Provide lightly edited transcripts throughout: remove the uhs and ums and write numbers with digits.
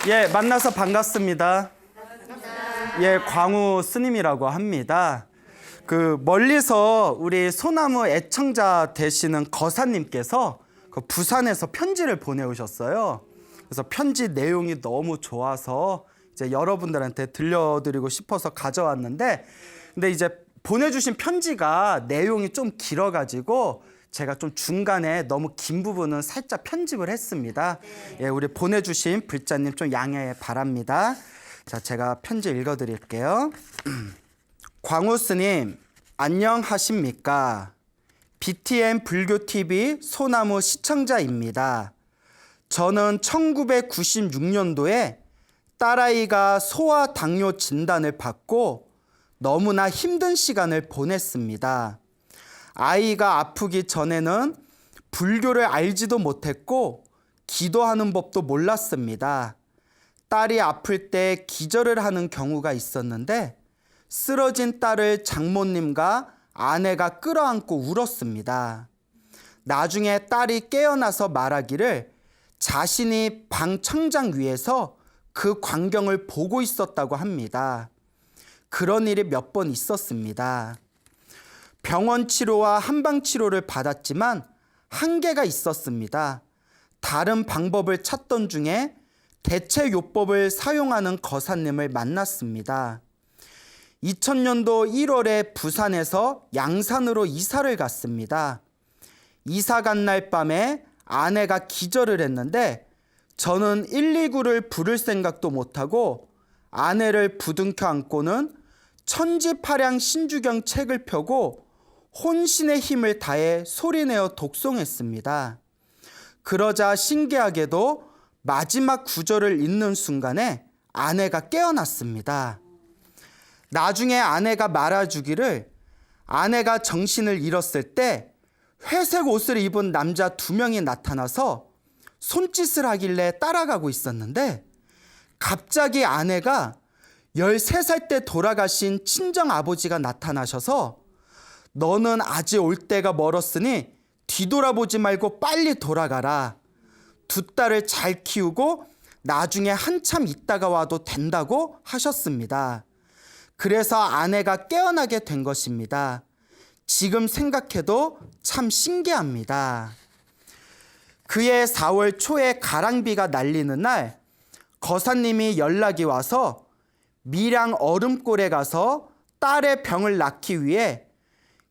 예, 만나서 반갑습니다. 예, 광우 스님이라고 합니다. 멀리서 우리 소나무 애청자 되시는 거사님께서 부산에서 편지를 보내오셨어요. 그래서 편지 내용이 너무 좋아서 이제 여러분들한테 들려드리고 싶어서 가져왔는데, 근데 이제 보내주신 편지가 내용이 좀 길어가지고 제가 좀 중간에 너무 긴 부분은 살짝 편집을 했습니다. 예, 우리 보내주신 불자님 좀 양해 바랍니다. 자, 제가 편지 읽어드릴게요. 광우 스님, 안녕하십니까? BTN 불교TV 소나무 시청자입니다. 저는 1996년도에 딸아이가 소아 당뇨 진단을 받고 너무나 힘든 시간을 보냈습니다. 아이가 아프기 전에는 불교를 알지도 못했고 기도하는 법도 몰랐습니다. 딸이 아플 때 기절을 하는 경우가 있었는데 쓰러진 딸을 장모님과 아내가 끌어안고 울었습니다. 나중에 딸이 깨어나서 말하기를 자신이 방 천장 위에서 그 광경을 보고 있었다고 합니다. 그런 일이 몇 번 있었습니다. 병원 치료와 한방 치료를 받았지만 한계가 있었습니다. 다른 방법을 찾던 중에 대체요법을 사용하는 거사님을 만났습니다. 2000년도 1월에 부산에서 양산으로 이사를 갔습니다. 이사 간 날 밤에 아내가 기절을 했는데 저는 119를 부를 생각도 못하고 아내를 부둥켜 안고는 천지파량 신주경 책을 펴고 혼신의 힘을 다해 소리내어 독송했습니다. 그러자 신기하게도 마지막 구절을 읽는 순간에 아내가 깨어났습니다. 나중에 아내가 말해주기를 아내가 정신을 잃었을 때 회색 옷을 입은 남자 2명이 나타나서 손짓을 하길래 따라가고 있었는데 갑자기 아내가 13살 때 돌아가신 친정아버지가 나타나셔서 너는 아직 올 때가 멀었으니 뒤돌아보지 말고 빨리 돌아가라. 2딸을 잘 키우고 나중에 한참 있다가 와도 된다고 하셨습니다. 그래서 아내가 깨어나게 된 것입니다. 지금 생각해도 참 신기합니다. 그해 4월 초에 가랑비가 날리는 날 거사님이 연락이 와서 밀양 얼음골에 가서 딸의 병을 낫기 위해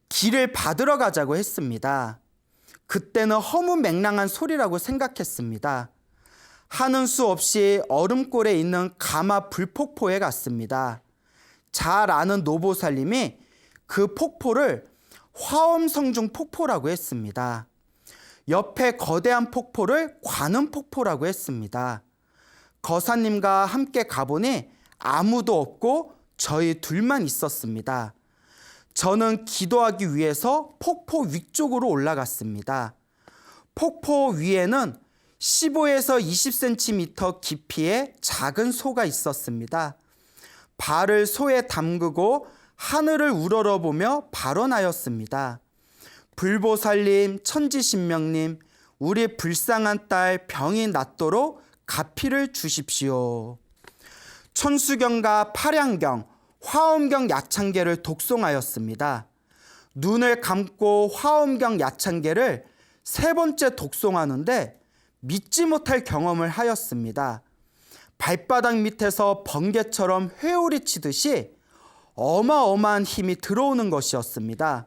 길을 받으러 가자고 했습니다. 그때는 허무맹랑한 소리라고 생각했습니다. 하는 수 없이 얼음골에 있는 가마 불폭포에 갔습니다. 잘 아는 노보살님이 그 폭포를 화엄성중 폭포라고 했습니다. 옆에 거대한 폭포를 관음폭포라고 했습니다. 거사님과 함께 가보니 아무도 없고 저희 둘만 있었습니다. 저는 기도하기 위해서 폭포 위쪽으로 올라갔습니다. 폭포 위에는 15에서 20cm 깊이의 작은 소가 있었습니다. 발을 소에 담그고 하늘을 우러러보며 발언하였습니다. 불보살님, 천지신명님, 우리 불쌍한 딸 병이 낫도록 가피를 주십시오. 천수경과 파량경, 화엄경 야창계를 독송하였습니다. 눈을 감고 화엄경 야창계를 3번째 독송하는데 믿지 못할 경험을 하였습니다. 발바닥 밑에서 번개처럼 회오리 치듯이 어마어마한 힘이 들어오는 것이었습니다.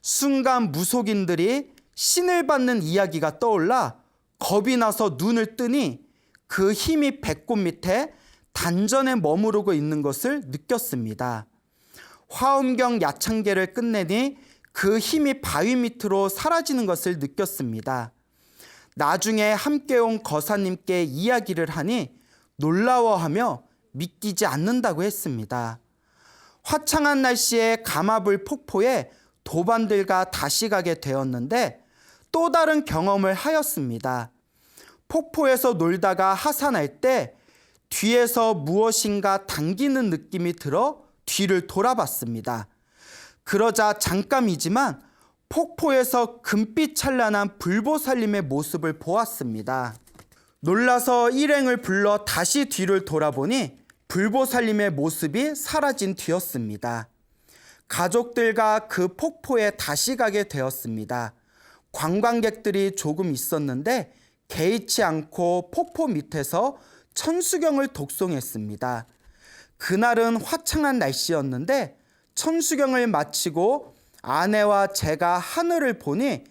순간 무속인들이 신을 받는 이야기가 떠올라 겁이 나서 눈을 뜨니 그 힘이 배꼽 밑에 단전에 머무르고 있는 것을 느꼈습니다. 화엄경 야창계를 끝내니 그 힘이 바위 밑으로 사라지는 것을 느꼈습니다. 나중에 함께 온 거사님께 이야기를 하니 놀라워하며 믿기지 않는다고 했습니다. 화창한 날씨에 가마불 폭포에 도반들과 다시 가게 되었는데 또 다른 경험을 하였습니다. 폭포에서 놀다가 하산할 때 뒤에서 무엇인가 당기는 느낌이 들어 뒤를 돌아봤습니다. 그러자 잠깐이지만 폭포에서 금빛 찬란한 불보살님의 모습을 보았습니다. 놀라서 일행을 불러 다시 뒤를 돌아보니 불보살님의 모습이 사라진 뒤였습니다. 가족들과 그 폭포에 다시 가게 되었습니다. 관광객들이 조금 있었는데 개의치 않고 폭포 밑에서 천수경을 독송했습니다. 그날은 화창한 날씨였는데 천수경을 마치고 아내와 제가 하늘을 보니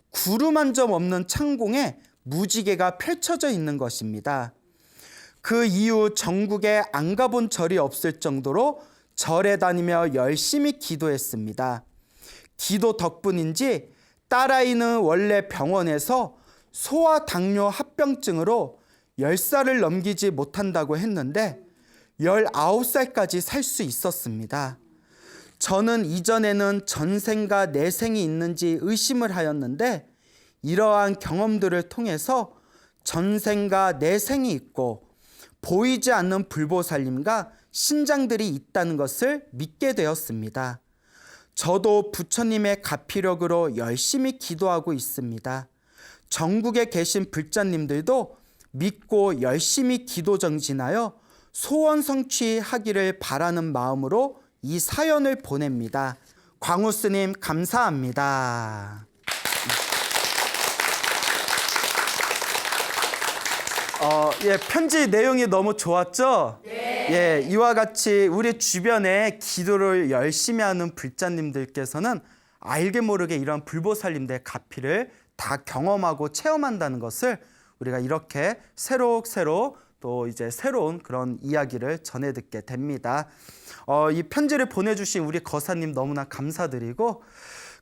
구름 한 점 없는 창공에 무지개가 펼쳐져 있는 것입니다. 그 이후 전국에 안 가본 절이 없을 정도로 절에 다니며 열심히 기도했습니다. 기도 덕분인지 딸아이는 원래 병원에서 소아 당뇨 합병증으로 10살을 넘기지 못한다고 했는데 19살까지 살 수 있었습니다. 저는 이전에는 전생과 내생이 있는지 의심을 하였는데 이러한 경험들을 통해서 전생과 내생이 있고 보이지 않는 불보살님과 신장들이 있다는 것을 믿게 되었습니다. 저도 부처님의 가피력으로 열심히 기도하고 있습니다. 전국에 계신 불자님들도 믿고 열심히 기도 정진하여 소원 성취하기를 바라는 마음으로 이 사연을 보냅니다. 광우 스님 감사합니다. 편지 내용이 너무 좋았죠? 네. 이와 같이 우리 주변에 기도를 열심히 하는 불자님들께서는 알게 모르게 이런 불보살님들의 가피를 다 경험하고 체험한다는 것을 우리가 이렇게 새록새록 또 이제 새로운 그런 이야기를 전해 듣게 됩니다. 이 편지를 보내주신 우리 거사님 너무나 감사드리고,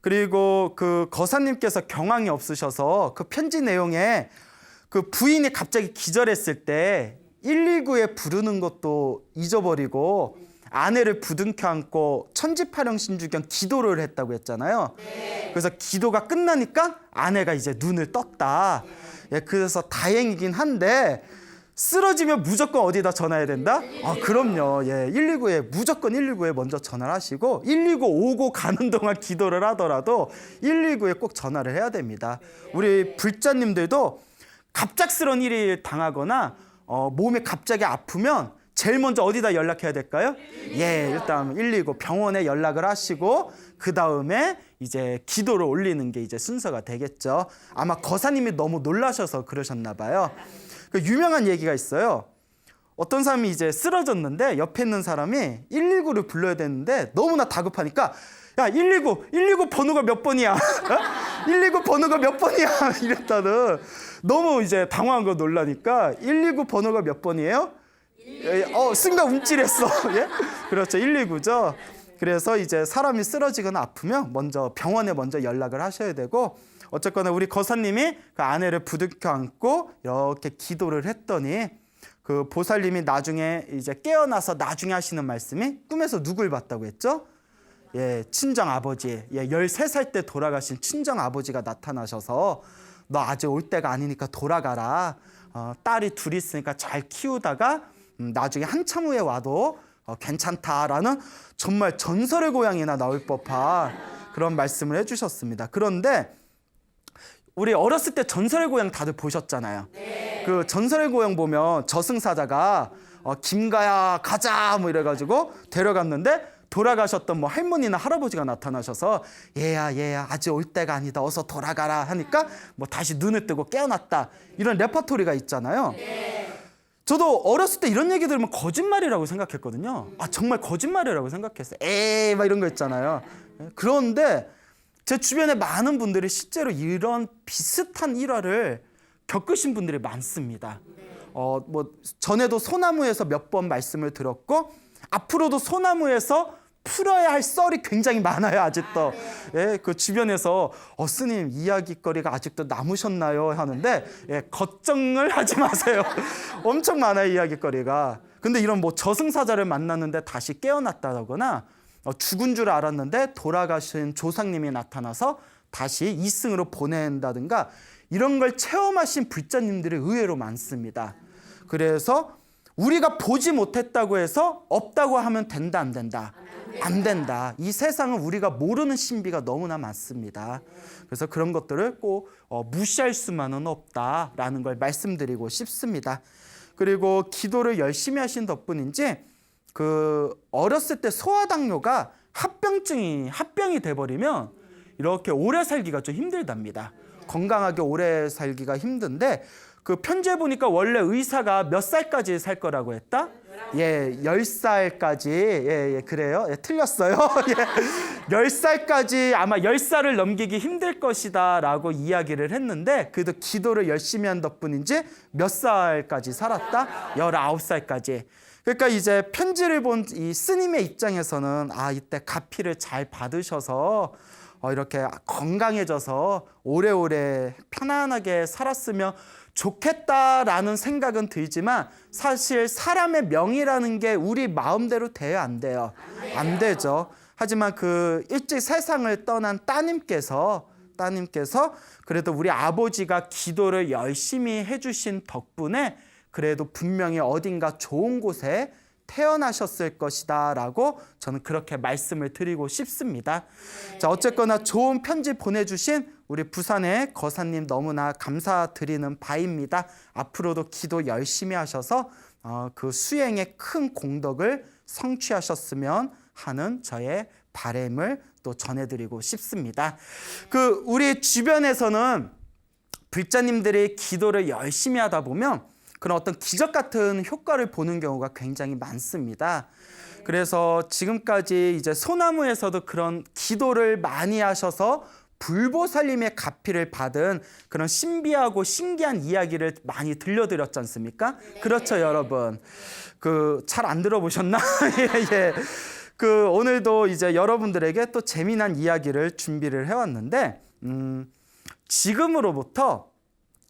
그리고 그 거사님께서 경황이 없으셔서 그 편지 내용에 그 부인이 갑자기 기절했을 때 119에 부르는 것도 잊어버리고 아내를 부둥켜 안고 천지파령신주경 기도를 했다고 했잖아요. 그래서 기도가 끝나니까 아내가 이제 눈을 떴다. 그래서 다행이긴 한데 쓰러지면 무조건 어디다 전화해야 된다? 그럼요. 119에 무조건 119에 먼저 전화를 하시고 119 오고 가는 동안 기도를 하더라도 119에 꼭 전화를 해야 됩니다. 우리 불자님들도 갑작스러운 일이 당하거나 몸이 갑자기 아프면 제일 먼저 어디다 연락해야 될까요? 일단 119 병원에 연락을 하시고 그 다음에 이제 기도를 올리는 게 이제 순서가 되겠죠. 아마 거사님이 너무 놀라셔서 그러셨나 봐요. 그 유명한 얘기가 있어요. 어떤 사람이 이제 쓰러졌는데 옆에 있는 사람이 119를 불러야 되는데 너무나 다급하니까 야 119 번호가 몇 번이야? 119 번호가 몇 번이야? 이랬다는 너무 이제 당황한 거 놀라니까 119 번호가 몇 번이에요? 순간 움찔했어. 그렇죠. 119죠. 그래서 이제 사람이 쓰러지거나 아프면 먼저 병원에 먼저 연락을 하셔야 되고, 어쨌거나 우리 거사님이 그 아내를 부둥켜 안고 이렇게 기도를 했더니 그 보살님이 나중에 이제 깨어나서 나중에 하시는 말씀이 꿈에서 누굴 봤다고 했죠? 친정 아버지, 13살 때 돌아가신 친정 아버지가 나타나셔서 너 아직 올 때가 아니니까 돌아가라. 딸이 둘이 있으니까 잘 키우다가 나중에 한참 후에 와도 괜찮다라는 정말 전설의 고향이나 나올 법한 그런 말씀을 해주셨습니다. 그런데 우리 어렸을 때 전설의 고향 다들 보셨잖아요. 그 전설의 고향 보면 저승사자가 김가야 가자 뭐 이래가지고 데려갔는데 돌아가셨던 뭐 할머니나 할아버지가 나타나셔서 얘야 아직 올 때가 아니다 어서 돌아가라 하니까 뭐 다시 눈을 뜨고 깨어났다, 이런 레퍼토리가 있잖아요. 저도 어렸을 때 이런 얘기 들으면 거짓말이라고 생각했거든요. 정말 거짓말이라고 생각했어요. 에이 막 이런 거 있잖아요. 그런데 제 주변에 많은 분들이 실제로 이런 비슷한 일화를 겪으신 분들이 많습니다. 뭐 전에도 소나무에서 몇 번 말씀을 들었고 앞으로도 소나무에서 풀어야 할 썰이 굉장히 많아요. 아직도. 그 주변에서 스님 이야기거리가 아직도 남으셨나요? 하는데 걱정을 하지 마세요. 엄청 많아요, 이야기거리가. 근데 이런 뭐 저승사자를 만났는데 다시 깨어났다거나 죽은 줄 알았는데 돌아가신 조상님이 나타나서 다시 이승으로 보낸다든가 이런 걸 체험하신 불자님들이 의외로 많습니다. 그래서 우리가 보지 못했다고 해서 없다고 하면 된다 안 된다? 안 된다. 이 세상은 우리가 모르는 신비가 너무나 많습니다. 그래서 그런 것들을 꼭 무시할 수만은 없다라는 걸 말씀드리고 싶습니다. 그리고 기도를 열심히 하신 덕분인지 어렸을 때 소아당뇨가 합병이 돼버리면 이렇게 오래 살기가 좀 힘들답니다. 건강하게 오래 살기가 힘든데 그 편지에 보니까 원래 의사가 몇 살까지 살 거라고 했다? 10살까지. 그래요. 틀렸어요. 10살까지 아마 10살을 넘기기 힘들 것이다 라고 이야기를 했는데 그래도 기도를 열심히 한 덕분인지 몇 살까지 살았다? 19살까지. 그러니까 이제 편지를 본 이 스님의 입장에서는 이때 가피를 잘 받으셔서 이렇게 건강해져서 오래오래 편안하게 살았으면 좋겠다라는 생각은 들지만 사실 사람의 명이라는 게 우리 마음대로 돼요, 안 돼요? 안 되죠. 하지만 일찍 세상을 떠난 따님께서 그래도 우리 아버지가 기도를 열심히 해주신 덕분에 그래도 분명히 어딘가 좋은 곳에 태어나셨을 것이다 라고 저는 그렇게 말씀을 드리고 싶습니다. 자, 어쨌거나 좋은 편지 보내주신 우리 부산의 거사님 너무나 감사드리는 바입니다. 앞으로도 기도 열심히 하셔서 그 수행의 큰 공덕을 성취하셨으면 하는 저의 바람을 또 전해드리고 싶습니다. 우리 주변에서는 불자님들이 기도를 열심히 하다 보면 그런 어떤 기적 같은 효과를 보는 경우가 굉장히 많습니다. 그래서 지금까지 이제 소나무에서도 그런 기도를 많이 하셔서 불보살님의 가피를 받은 그런 신비하고 신기한 이야기를 많이 들려드렸지 않습니까? 그렇죠, 여러분. 잘 안 들어보셨나? 예. 오늘도 이제 여러분들에게 또 재미난 이야기를 준비를 해왔는데, 지금으로부터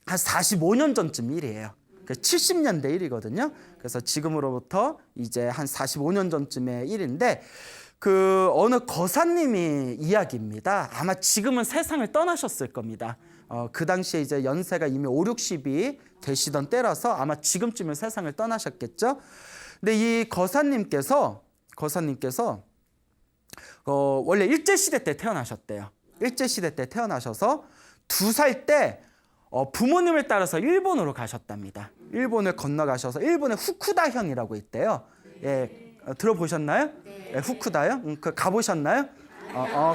한 45년 전쯤 일이에요. 70년대 일이거든요. 그래서 지금으로부터 이제 한 45년 전쯤의 일인데 어느 거사님이 이야기입니다. 아마 지금은 세상을 떠나셨을 겁니다. 그 당시에 이제 연세가 이미 5, 60이 되시던 때라서 아마 지금쯤은 세상을 떠나셨겠죠. 근데 이 거사님께서 원래 일제시대 때 태어나셨대요. 일제시대 때 태어나셔서 2살 때 부모님을 따라서 일본으로 가셨답니다. 일본을 건너가셔서 일본의 후쿠다현이라고 있대요. 예, 들어보셨나요? 네. 예, 후쿠다현? 가보셨나요?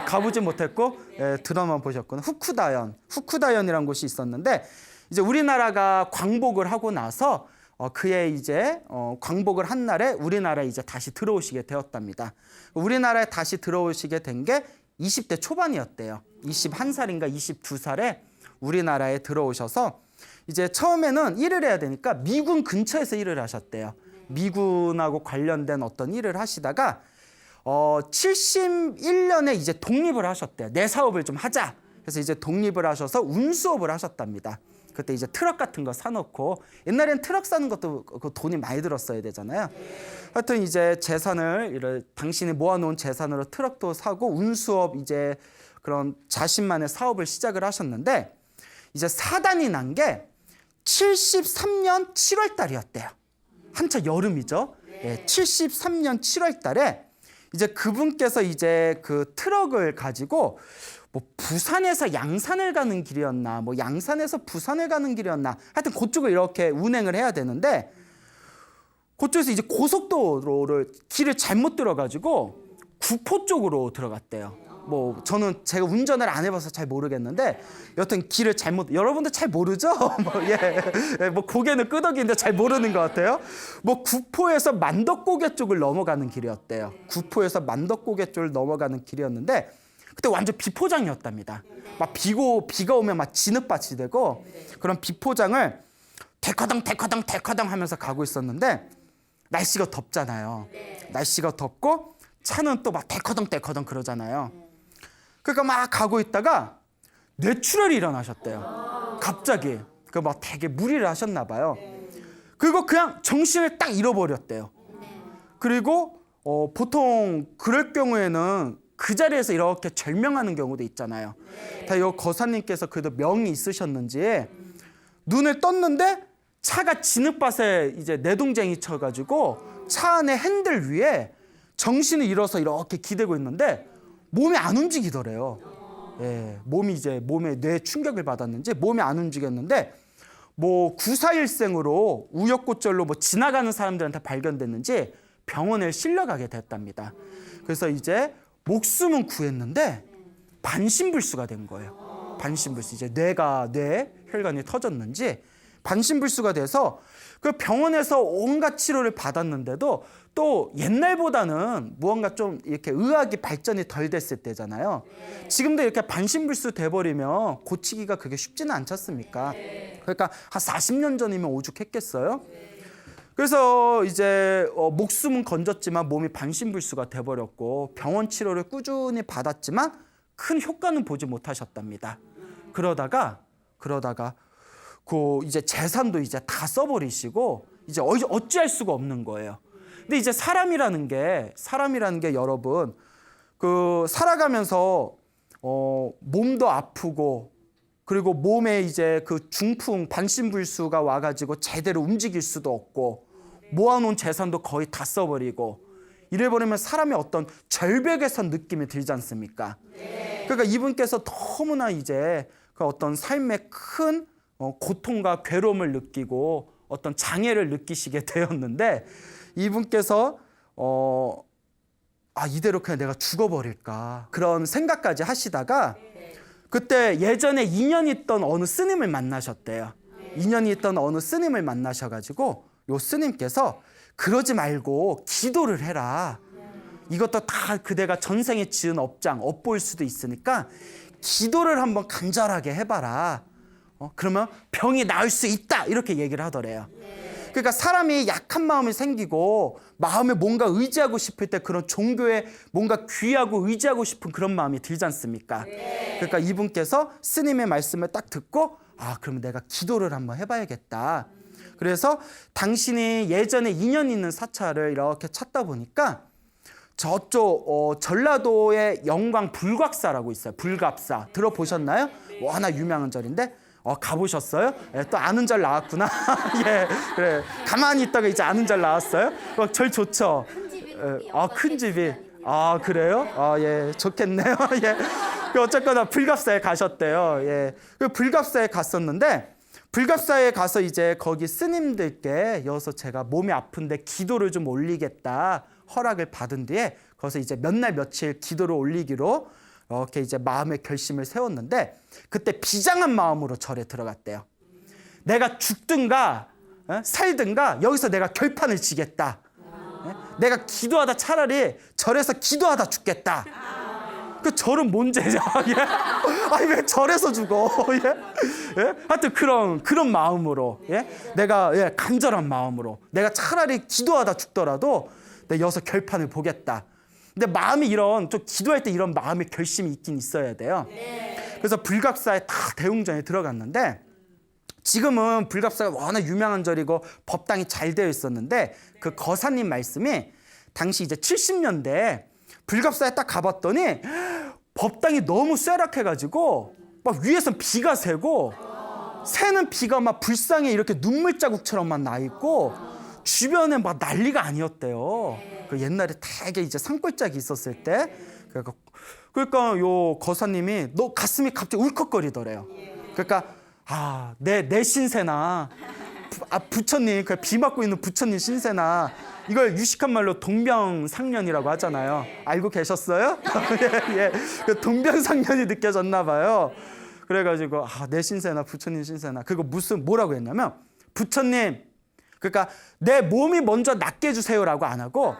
가보지 못했고 드라마 보셨구나. 후쿠다현이라는 곳이 있었는데 이제 우리나라가 광복을 하고 나서 그의 이제 광복을 한 날에 우리나라에 이제 다시 들어오시게 되었답니다. 우리나라에 다시 들어오시게 된 게 20대 초반이었대요. 21살인가 22살에 우리나라에 들어오셔서 이제 처음에는 일을 해야 되니까 미군 근처에서 일을 하셨대요. 미군하고 관련된 어떤 일을 하시다가 71년에 이제 독립을 하셨대요. 내 사업을 좀 하자. 그래서 이제 독립을 하셔서 운수업을 하셨답니다. 그때 이제 트럭 같은 거 사놓고 옛날엔 트럭 사는 것도 돈이 많이 들었어야 되잖아요. 하여튼 이제 당신이 모아놓은 재산으로 트럭도 사고 운수업 이제 그런 자신만의 사업을 시작을 하셨는데 이제 사단이 난 게 73년 7월 달이었대요. 한참 여름이죠. 예, 73년 7월 달에 이제 그분께서 이제 그 트럭을 가지고 부산에서 양산을 가는 길이었나, 양산에서 부산을 가는 길이었나, 하여튼 그쪽을 이렇게 운행을 해야 되는데 그쪽에서 이제 고속도로를 길을 잘못 들어가지고 구포 쪽으로 들어갔대요. 저는 제가 운전을 안 해봐서 잘 모르겠는데 여튼 길을 여러분들 잘 모르죠? 고개는 끄덕이는데 잘 모르는 것 같아요. 구포에서 만덕고개 쪽을 넘어가는 길이었대요. 구포에서 만덕고개 쪽을 넘어가는 길이었는데 그때 완전 비포장이었답니다. 비가 오면 진흙밭이 되고 그런 비포장을 데커덩 하면서 가고 있었는데 날씨가 덥잖아요. 날씨가 덥고 차는 또 데커덩 그러잖아요. 그러니까 가고 있다가 뇌출혈이 일어나셨대요. 갑자기. 되게 무리를 하셨나 봐요. 그리고 그냥 정신을 딱 잃어버렸대요. 그리고 보통 그럴 경우에는 그 자리에서 이렇게 절명하는 경우도 있잖아요. 다 이 거사님께서 그래도 명이 있으셨는지 눈을 떴는데 차가 진흙밭에 이제 내동쟁이 쳐가지고 차 안에 핸들 위에 정신을 잃어서 이렇게 기대고 있는데 몸이 안 움직이더래요. 예, 몸에 뇌 충격을 받았는지 몸이 안 움직였는데 뭐 구사일생으로 우여곡절로 뭐 지나가는 사람들한테 발견됐는지 병원에 실려가게 됐답니다. 그래서 이제 목숨은 구했는데 반신불수가 된 거예요. 반신불수. 이제 뇌 혈관이 터졌는지 반신불수가 돼서 그 병원에서 온갖 치료를 받았는데도 또 옛날보다는 무언가 좀 이렇게 의학이 발전이 덜 됐을 때잖아요. 지금도 이렇게 반신불수 돼버리면 고치기가 그게 쉽지는 않지 않습니까? 그러니까 한 40년 전이면 오죽했겠어요? 그래서 이제 목숨은 건졌지만 몸이 반신불수가 돼버렸고 병원 치료를 꾸준히 받았지만 큰 효과는 보지 못하셨답니다. 그러다가 그 이제 재산도 이제 다 써버리시고 이제 어찌할 수가 없는 거예요. 근데 이제 사람이라는 게 여러분 그 살아가면서 몸도 아프고 그리고 몸에 이제 그 중풍 반신불수가 와가지고 제대로 움직일 수도 없고 모아놓은 재산도 거의 다 써버리고 이래버리면 사람의 어떤 절벽에 선 느낌이 들지 않습니까? 그러니까 이분께서 너무나 이제 그 어떤 삶의 큰 고통과 괴로움을 느끼고 어떤 장애를 느끼시게 되었는데 이분께서 이대로 그냥 내가 죽어버릴까 그런 생각까지 하시다가 그때 예전에 인연이 있던 어느 스님을 만나셨대요. 인연이 있던 어느 스님을 만나셔가지고 요 스님께서 그러지 말고 기도를 해라. 이것도 다 그대가 전생에 지은 업보일 수도 있으니까 기도를 한번 간절하게 해봐라. 그러면 병이 나을 수 있다. 이렇게 얘기를 하더래요. 그러니까 사람이 약한 마음이 생기고 마음에 뭔가 의지하고 싶을 때 그런 종교에 뭔가 귀하고 의지하고 싶은 그런 마음이 들지 않습니까? 그러니까 이분께서 스님의 말씀을 딱 듣고 그럼 내가 기도를 한번 해봐야겠다. 그래서 당신이 예전에 인연 있는 사찰을 이렇게 찾다 보니까 저쪽 전라도의 영광 불곽사라고 있어요. 불갑사 들어보셨나요? 워낙 유명한 절인데 가보셨어요? 또 아는 절 나왔구나. 예, 그래. 가만히 있다가 이제 아는 절 나왔어요. 절 좋죠. 큰 집이. 그래요? 예, 좋겠네요. 예. 어쨌거나 불갑사에 가셨대요. 예. 그 불갑사에 갔었는데 불갑사에 가서 이제 거기 스님들께 여기서 제가 몸이 아픈데 기도를 좀 올리겠다 허락을 받은 뒤에 거기서 이제 몇 날 며칠 기도를 올리기로 이렇게 이제 마음의 결심을 세웠는데 그때 비장한 마음으로 절에 들어갔대요. 내가 죽든가 살든가 여기서 내가 결판을 지겠다. 내가 기도하다 차라리 절에서 기도하다 죽겠다. 그 절은 뭔 죄냐? 아니 왜 절에서 죽어? 하여튼 그런 마음으로 내가 간절한 마음으로 내가 차라리 기도하다 죽더라도 내가 여기서 결판을 보겠다. 근데 마음이 좀 기도할 때 이런 마음의 결심이 있긴 있어야 돼요. 그래서 불갑사에 다 대웅전에 들어갔는데 지금은 불갑사가 워낙 유명한 절이고 법당이 잘 되어 있었는데 그 거사님 말씀이 당시 이제 70년대에 불갑사에 딱 가봤더니 법당이 너무 쇠락해가지고 막 위에선 비가 새고 새는 비가 막 불상에 이렇게 눈물 자국처럼만 나 있고 주변에 막 난리가 아니었대요. 그 옛날에 되게 이제 산골짜기 있었을 때 그러니까 요 거사님이 가슴이 갑자기 울컥거리더래요. 그러니까 내 신세나 부처님 비 맞고 있는 부처님 신세나 이걸 유식한 말로 동병상련이라고 하잖아요. 알고 계셨어요? 예. 그 동병상련이 느껴졌나 봐요. 그래가지고 내 신세나 부처님 신세나 그거 뭐라고 했냐면 부처님 그러니까 내 몸이 먼저 낫게 해주세요라고 안 하고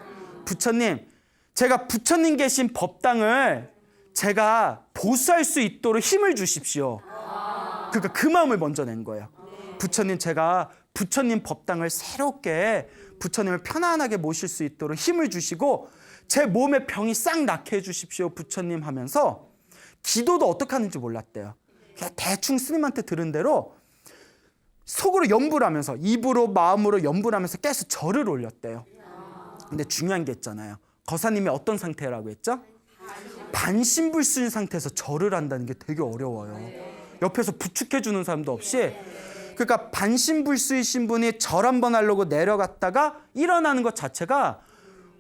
부처님 제가 부처님 계신 법당을 제가 보수할 수 있도록 힘을 주십시오. 그러니까 그 마음을 먼저 낸 거예요. 부처님 제가 부처님 법당을 새롭게 부처님을 편안하게 모실 수 있도록 힘을 주시고 제 몸의 병이 싹 낫게 해주십시오 부처님 하면서 기도도 어떻게 하는지 몰랐대요. 그냥 대충 스님한테 들은 대로 속으로 염불 하면서 입으로 마음으로 염불 하면서 계속 절을 올렸대요. 근데 중요한 게 있잖아요. 거사님이 어떤 상태라고 했죠? 반신불수인 상태에서 절을 한다는 게 되게 어려워요. 옆에서 부축해주는 사람도 없이 그러니까 반신불수이신 분이 절 한번 하려고 내려갔다가 일어나는 것 자체가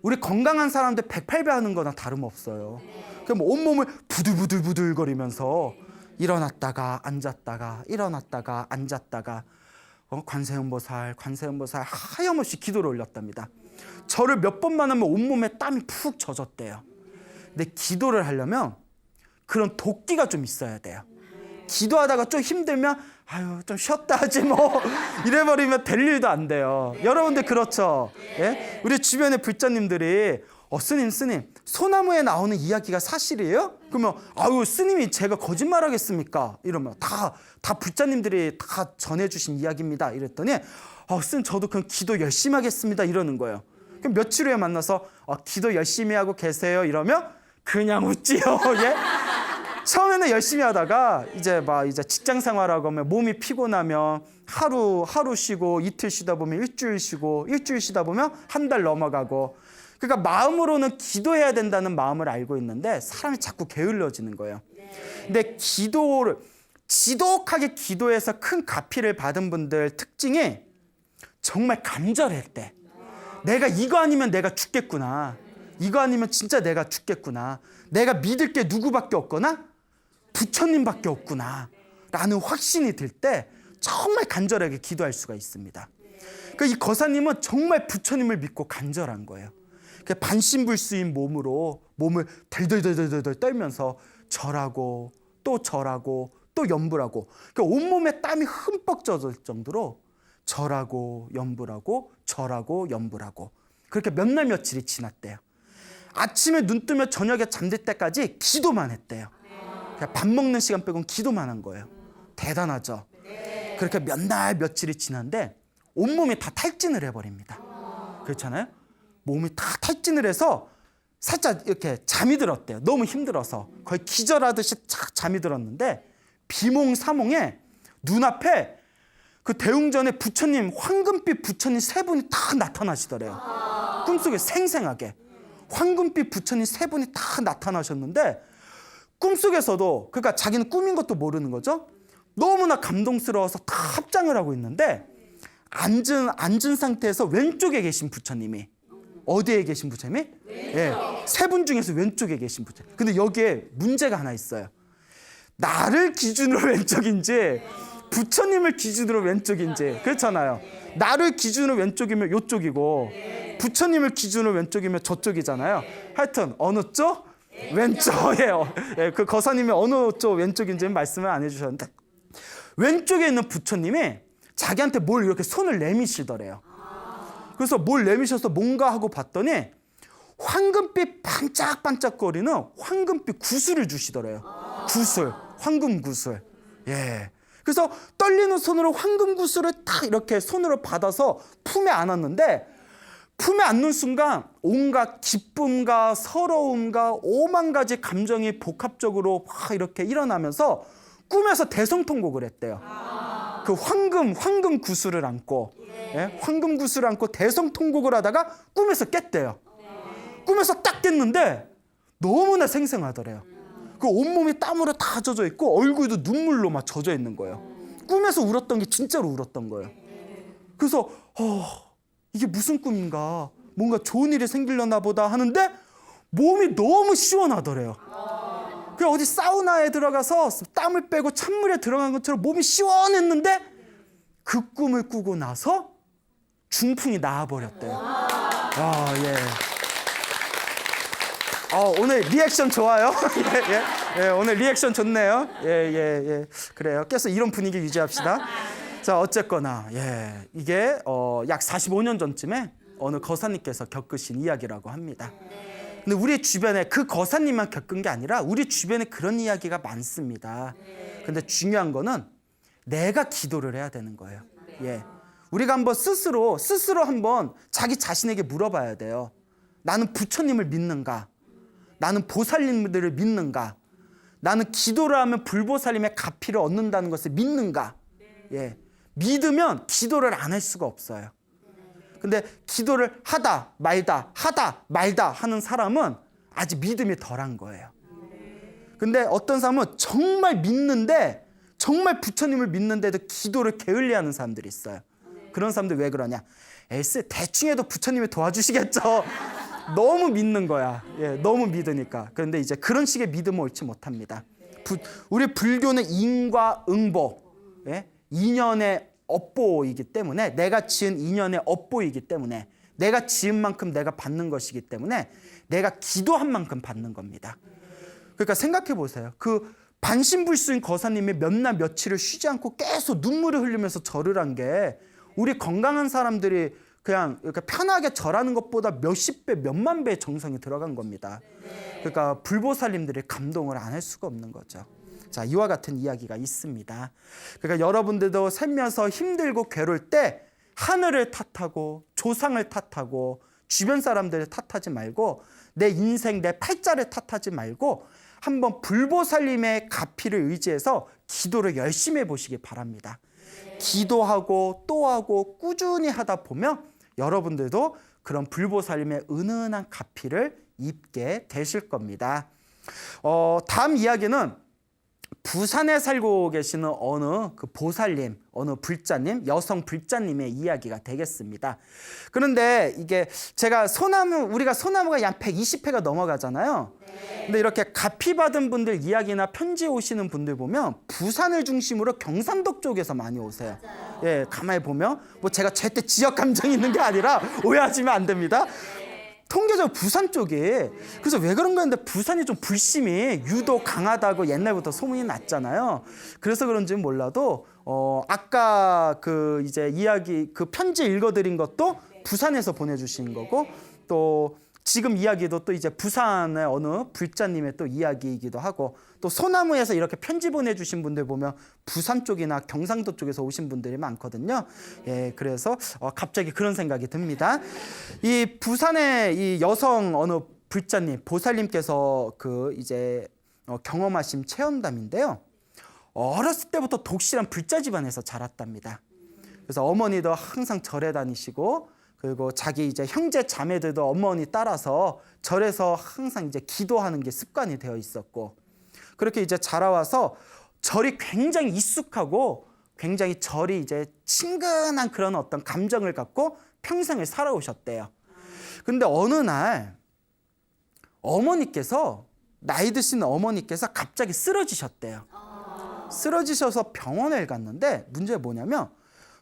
우리 건강한 사람들 108배 하는 거나 다름없어요. 그럼 온몸을 부들부들부들거리면서 일어났다가 앉았다가 일어났다가 앉았다가 관세음보살 하염없이 기도를 올렸답니다. 절을 몇 번만 하면 온몸에 땀이 푹 젖었대요. 근데 기도를 하려면 그런 도끼가 좀 있어야 돼요. 기도하다가 좀 힘들면 아유 좀 쉬었다 하지 뭐 이래버리면 될 일도 안 돼요. 여러분들 그렇죠? 예? 우리 주변의 불자님들이 스님 소나무에 나오는 이야기가 사실이에요? 그러면 아유 스님이 제가 거짓말하겠습니까? 이러면 다 불자님들이 다 전해주신 이야기입니다. 이랬더니 스님 저도 그럼 기도 열심히 하겠습니다. 이러는 거예요. 그럼 며칠 후에 만나서 기도 열심히 하고 계세요? 이러면 그냥 웃지요. 예? 처음에는 열심히 하다가 이제 직장 생활하고 하면 몸이 피곤하면 하루 쉬고 이틀 쉬다 보면 일주일 쉬고 일주일 쉬다 보면 한 달 넘어가고 그러니까 마음으로는 기도해야 된다는 마음을 알고 있는데 사람이 자꾸 게을러지는 거예요. 근데 기도를 지독하게 기도해서 큰 가피를 받은 분들 특징이 정말 간절할 때 내가 이거 아니면 내가 죽겠구나. 이거 아니면 진짜 내가 죽겠구나. 내가 믿을 게 누구밖에 없거나 부처님밖에 없구나 라는 확신이 들 때 정말 간절하게 기도할 수가 있습니다. 그러니까 이 거사님은 정말 부처님을 믿고 간절한 거예요. 반신불수인 몸으로 몸을 덜덜덜덜 떨면서 절하고 또 연불하고 그러니까 온몸에 땀이 흠뻑 젖을 정도로 절하고 연불하고 절하고 연불하고 그렇게 몇 날 며칠이 지났대요. 아침에 눈 뜨면 저녁에 잠들 때까지 기도만 했대요. 밥 먹는 시간 빼고는 기도만 한 거예요. 대단하죠? 그렇게 몇 날 며칠이 지났는데 온몸이 다 탈진을 해버립니다. 그렇잖아요? 몸이 다 탈진을 해서 살짝 이렇게 잠이 들었대요. 너무 힘들어서 거의 기절하듯이 잠이 들었는데 비몽사몽에 눈앞에 그 대웅전에 부처님 황금빛 부처님 세 분이 다 나타나시더래요. 꿈속에 생생하게 황금빛 부처님 세 분이 다 나타나셨는데 꿈속에서도 그러니까 자기는 꿈인 것도 모르는 거죠. 너무나 감동스러워서 다 합장을 하고 있는데 앉은 상태에서 왼쪽에 계신 부처님이 어디에 계신 부처님이? 예, 세 분 중에서 왼쪽에 계신 부처님. 근데 여기에 문제가 하나 있어요. 나를 기준으로 왼쪽인지 부처님을 기준으로 왼쪽인지 그렇잖아요. 나를 기준으로 왼쪽이면 이쪽이고 부처님을 기준으로 왼쪽이면 저쪽이잖아요. 하여튼 어느 쪽? 왼쪽이에요. 예, 그 거사님이 어느 쪽 왼쪽인지는 말씀을 안 해주셨는데 왼쪽에 있는 부처님이 자기한테 뭘 이렇게 손을 내미시더래요. 그래서 뭘 내미셔서 뭔가 하고 봤더니 황금빛 반짝반짝거리는 황금빛 구슬을 주시더래요. 구슬, 황금 구슬. 예. 그래서 떨리는 손으로 황금 구슬을 딱 이렇게 손으로 받아서 품에 안았는데 품에 안는 순간 온갖 기쁨과 서러움과 오만 가지 감정이 복합적으로 확 이렇게 일어나면서 꿈에서 대성통곡을 했대요. 그 황금 구슬을 안고 예? 황금 구슬을 안고 대성통곡을 하다가 꿈에서 깼대요. 꿈에서 딱 깼는데 너무나 생생하더래요. 그 온몸이 땀으로 다 젖어 있고 얼굴도 눈물로 막 젖어 있는 거예요. 꿈에서 울었던 게 진짜로 울었던 거예요. 그래서 이게 무슨 꿈인가? 뭔가 좋은 일이 생기려나 보다 하는데 몸이 너무 시원하더래요. 그 어디 사우나에 들어가서 땀을 빼고 찬물에 들어간 것처럼 몸이 시원했는데 그 꿈을 꾸고 나서 중풍이 나와버렸대요. 예. 오늘 리액션 좋아요? 예, 오늘 리액션 좋네요. 예. 그래요. 계속 이런 분위기 유지합시다. 자, 어쨌거나, 이게 약 45년 전쯤에 어느 거사님께서 겪으신 이야기라고 합니다. 근데 우리 주변에 그 거사님만 겪은 게 아니라 우리 주변에 그런 이야기가 많습니다. 근데 중요한 거는 내가 기도를 해야 되는 거예요. 예. 우리가 한번 스스로 한번 자기 자신에게 물어봐야 돼요. 나는 부처님을 믿는가? 나는 보살님들을 믿는가? 나는 기도를 하면 불보살님의 가피를 얻는다는 것을 믿는가? 예. 믿으면 기도를 안 할 수가 없어요. 근데 기도를 하다 말다 하는 사람은 아직 믿음이 덜한 거예요. 근데 어떤 사람은 정말 믿는데 정말 부처님을 믿는데도 기도를 게을리하는 사람들이 있어요. 그런 사람들 왜 그러냐? 에이스 대충 해도 부처님이 도와주시겠죠. 너무 믿는 거야. 예, 너무 믿으니까. 그런데 이제 그런 식의 믿음은 옳지 못합니다. 우리 불교는 인과 응보, 예? 인연의 업보이기 때문에, 내가 지은 인연의 업보이기 때문에, 내가 지은 만큼 내가 받는 것이기 때문에 내가 기도한 만큼 받는 겁니다. 그러니까 생각해 보세요. 그 반신불수인 거사님이 몇 날 며칠을 쉬지 않고 계속 눈물을 흘리면서 절을 한 게 우리 건강한 사람들이 그냥 이렇게 편하게 절하는 것보다 몇십 배, 몇만 배의 정성이 들어간 겁니다. 그러니까 불보살님들이 감동을 안 할 수가 없는 거죠. 자, 이와 같은 이야기가 있습니다. 그러니까 여러분들도 살면서 힘들고 괴로울 때 하늘을 탓하고 조상을 탓하고 주변 사람들을 탓하지 말고 내 인생, 내 팔자를 탓하지 말고 한번 불보살님의 가피를 의지해서 기도를 열심히 해보시기 바랍니다. 기도하고 또 하고 꾸준히 하다 보면 여러분들도 그런 불보살님의 은은한 가피를 입게 되실 겁니다. 다음 이야기는 부산에 살고 계시는 어느 그 보살님, 어느 불자님, 여성 불자님의 이야기가 되겠습니다. 그런데 이게 제가 우리가 소나무가 약 120회가 넘어가잖아요. 근데 이렇게 가피 받은 분들 이야기나 편지 오시는 분들 보면 부산을 중심으로 경상도 쪽에서 많이 오세요. 예, 가만히 보면 뭐 제가 절대 지역 감정이 있는 게 아니라 오해하시면 안 됩니다. 통계적으로 부산 쪽에, 그래서 왜 그런가 했는데 부산이 좀 불심이 유독 강하다고 옛날부터 소문이 났잖아요. 그래서 그런지는 몰라도 아까 그 이제 이야기 그 편지 읽어드린 것도 부산에서 보내주신 거고, 또 지금 이야기도 또 이제 부산의 어느 불자님의 또 이야기이기도 하고, 또 소나무에서 이렇게 편지 보내주신 분들 보면 부산 쪽이나 경상도 쪽에서 오신 분들이 많거든요. 예, 그래서 갑자기 그런 생각이 듭니다. 이 부산의 이 여성 어느 불자님, 보살님께서 그 이제 경험하신 체험담인데요. 어렸을 때부터 독실한 불자 집안에서 자랐답니다. 그래서 어머니도 항상 절에 다니시고, 그리고 자기 이제 형제 자매들도 어머니 따라서 절에서 항상 이제 기도하는 게 습관이 되어 있었고, 그렇게 이제 자라와서 절이 굉장히 익숙하고 굉장히 절이 이제 친근한 그런 어떤 감정을 갖고 평생을 살아오셨대요. 근데 어느 날 어머니께서, 나이 드신 어머니께서 갑자기 쓰러지셨대요. 쓰러지셔서 병원을 갔는데 문제가 뭐냐면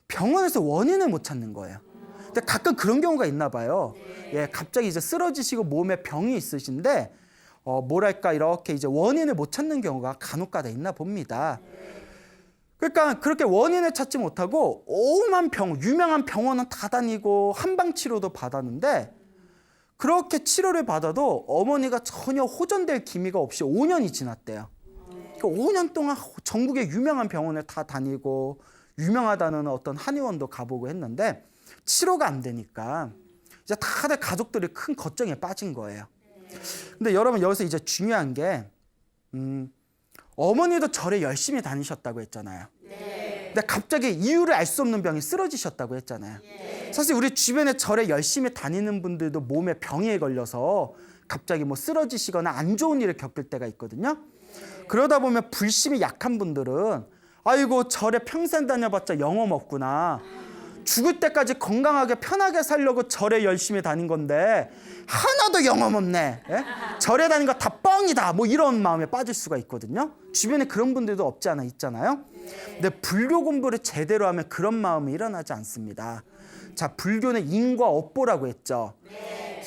병원에서 원인을 못 찾는 거예요. 근데 가끔 그런 경우가 있나 봐요. 예, 갑자기 이제 쓰러지시고 몸에 병이 있으신데 뭐랄까 이렇게 이제 원인을 못 찾는 경우가 간혹가다 있나 봅니다. 그러니까 그렇게 원인을 찾지 못하고 오만 유명한 병원은 다 다니고 한방 치료도 받았는데, 그렇게 치료를 받아도 어머니가 전혀 호전될 기미가 없이 5년이 지났대요. 그러니까 5년 동안 전국의 유명한 병원을 다 다니고 유명하다는 어떤 한의원도 가보고 했는데 치료가 안 되니까 이제 다들 가족들이 큰 걱정에 빠진 거예요. 근데 여러분, 여기서 이제 중요한 게 어머니도 절에 열심히 다니셨다고 했잖아요. 근데 갑자기 이유를 알 수 없는 병이 쓰러지셨다고 했잖아요. 사실 우리 주변에 절에 열심히 다니는 분들도 몸에 병에 걸려서 갑자기 뭐 쓰러지시거나 안 좋은 일을 겪을 때가 있거든요. 그러다 보면 불심이 약한 분들은 아이고 절에 평생 다녀봤자 영험 없구나, 죽을 때까지 건강하게 편하게 살려고 절에 열심히 다닌 건데 하나도 영험 없네, 예? 절에 다닌 거 다 뻥이다, 뭐 이런 마음에 빠질 수가 있거든요. 주변에 그런 분들도 없지 않아 있잖아요. 근데 불교 공부를 제대로 하면 그런 마음이 일어나지 않습니다. 자, 불교는 인과 업보라고 했죠.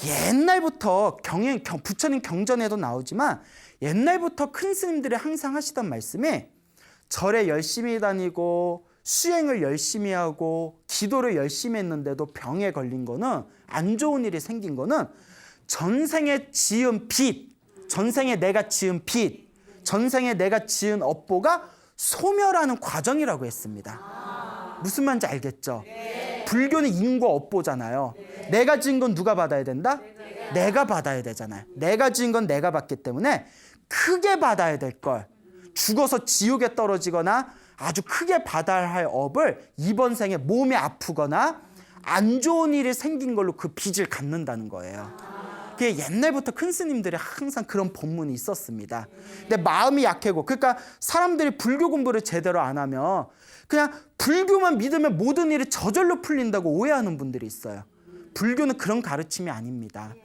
옛날부터 부처님 경전에도 나오지만 옛날부터 큰 스님들이 항상 하시던 말씀이, 절에 열심히 다니고 수행을 열심히 하고 기도를 열심히 했는데도 병에 걸린 거는, 안 좋은 일이 생긴 거는 전생에 지은 빚, 전생에 내가 지은 빚, 전생에 내가 지은 업보가 소멸하는 과정이라고 했습니다. 무슨 말인지 알겠죠? 불교는 인과 업보잖아요. 내가 지은 건 누가 받아야 된다? 내가 받아야 되잖아요. 내가 지은 건 내가 받기 때문에 크게 받아야 될 걸, 죽어서 지옥에 떨어지거나 아주 크게 받아야 할 업을 이번 생에 몸이 아프거나 안 좋은 일이 생긴 걸로 그 빚을 갚는다는 거예요. 그게 옛날부터 큰 스님들이 항상 그런 법문이 있었습니다. 근데 마음이 약해고, 그러니까 사람들이 불교 공부를 제대로 안 하면 그냥 불교만 믿으면 모든 일이 저절로 풀린다고 오해하는 분들이 있어요. 불교는 그런 가르침이 아닙니다.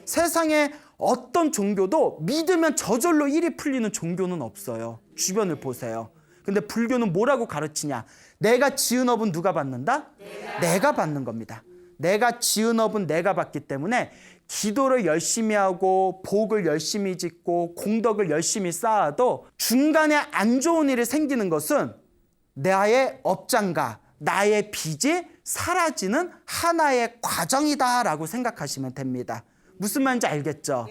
세상에 어떤 종교도 믿으면 저절로 일이 풀리는 종교는 없어요. 주변을 보세요. 근데 불교는 뭐라고 가르치냐? 내가 지은 업은 누가 받는다? 내가 받는 겁니다. 내가 지은 업은 내가 받기 때문에 기도를 열심히 하고 복을 열심히 짓고 공덕을 열심히 쌓아도 중간에 안 좋은 일이 생기는 것은 나의 업장과 나의 빚이 사라지는 하나의 과정이다라고 생각하시면 됩니다. 무슨 말인지 알겠죠?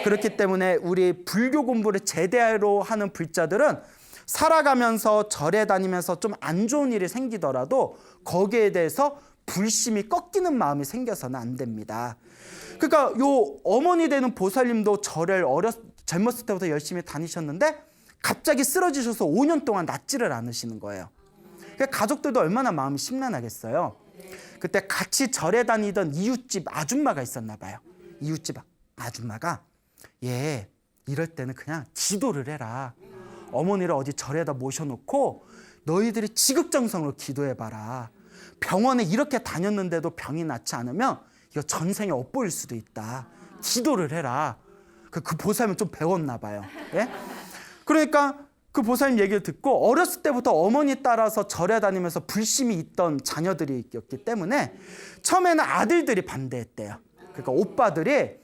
그렇기 때문에 우리 불교 공부를 제대로 하는 불자들은 살아가면서 절에 다니면서 좀 안 좋은 일이 생기더라도 거기에 대해서 불심이 꺾이는 마음이 생겨서는 안 됩니다. 그러니까 요 어머니 되는 보살님도 절을 젊었을 때부터 열심히 다니셨는데 갑자기 쓰러지셔서 5년 동안 낫지를 않으시는 거예요. 그러니까 가족들도 얼마나 마음이 심란하겠어요. 그때 같이 절에 다니던 이웃집 아줌마가 있었나 봐요. 이웃집 아줌마가 얘 이럴 때는 그냥 기도를 해라. 어머니를 어디 절에다 모셔놓고 너희들이 지극정성으로 기도해봐라. 병원에 이렇게 다녔는데도 병이 낫지 않으면 이거 전생에 엿보일 수도 있다. 기도를 해라. 그 보살님은 좀 배웠나 봐요. 예? 그러니까 그 보살님 얘기를 듣고 어렸을 때부터 어머니 따라서 절에 다니면서 불심이 있던 자녀들이었기 때문에 처음에는 아들들이 반대했대요. 그러니까 오빠들이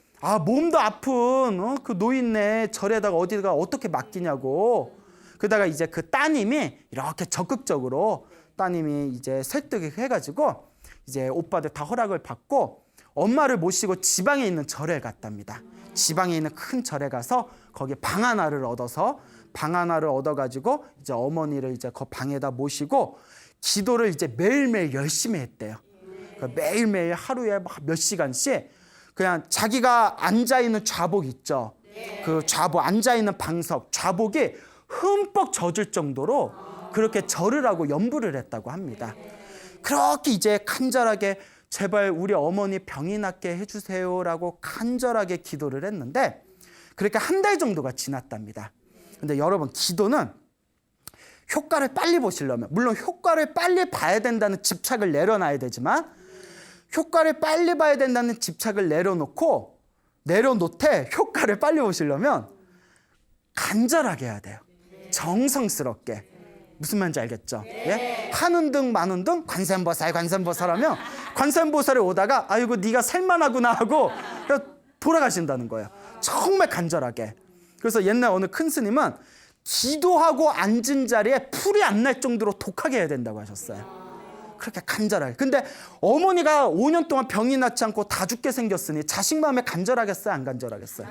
몸도 아픈 그 노인네 절에다가 어디다가 어떻게 맡기냐고. 그러다가 이제 그 따님이 이렇게 적극적으로 따님이 이제 설득을 해가지고 이제 오빠들 다 허락을 받고 엄마를 모시고 지방에 있는 절에 갔답니다. 지방에 있는 큰 절에 가서 거기 방 하나를 얻어가지고 이제 어머니를 이제 그 방에다 모시고 기도를 이제 매일매일 열심히 했대요. 그러니까 매일매일 하루에 몇 시간씩 그냥 자기가 앉아있는 좌복 있죠. 그 좌복, 앉아있는 방석, 좌복이 흠뻑 젖을 정도로 그렇게 절을 하고 염불을 했다고 합니다. 그렇게 이제 간절하게 제발 우리 어머니 병이 낫게 해주세요라고 간절하게 기도를 했는데 그렇게 한 달 정도가 지났답니다. 근데 여러분 기도는 효과를 빨리 보시려면 물론 효과를 빨리 봐야 된다는 집착을 내려놔야 되지만 효과를 빨리 봐야 된다는 집착을 내려놓되 효과를 빨리 보시려면 간절하게 해야 돼요. 정성스럽게. 무슨 말인지 알겠죠? 예? 하는 등 마는 등 관세음보살 하면 관세음보살이 오다가 아이고 네가 살만하구나 하고 돌아가신다는 거예요. 정말 간절하게. 그래서 옛날 어느 큰 스님은 기도하고 앉은 자리에 풀이 안 날 정도로 독하게 해야 된다고 하셨어요. 그렇게 간절하게. 근데 어머니가 5년 동안 병이 낫지 않고 다 죽게 생겼으니 자식 마음에 간절하겠어요? 안 간절하겠어요?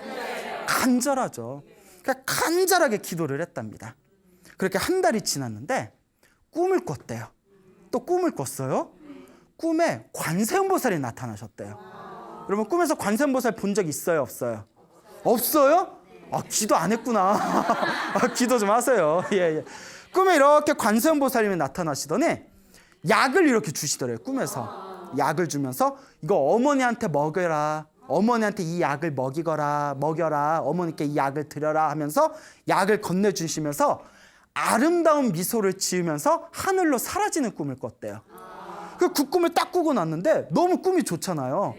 간절하죠. 그러니까 간절하게 기도를 했답니다. 그렇게 한 달이 지났는데 꿈을 꿨대요. 또 꿈을 꿨어요. 꿈에 관세음보살이 나타나셨대요. 여러분 꿈에서 관세음보살 본 적 있어요? 없어요? 없어요? 기도 안 했구나. 기도 좀 하세요. 예. 꿈에 이렇게 관세음보살님이 나타나시더니 약을 이렇게 주시더래요. 꿈에서 약을 주면서 이거 어머니한테 먹여라. 어머니한테 이 약을 먹여라. 어머니께 이 약을 드려라 하면서 약을 건네주시면서 아름다운 미소를 지으면서 하늘로 사라지는 꿈을 꿨대요. 그 꿈을 딱 꾸고 났는데 너무 꿈이 좋잖아요.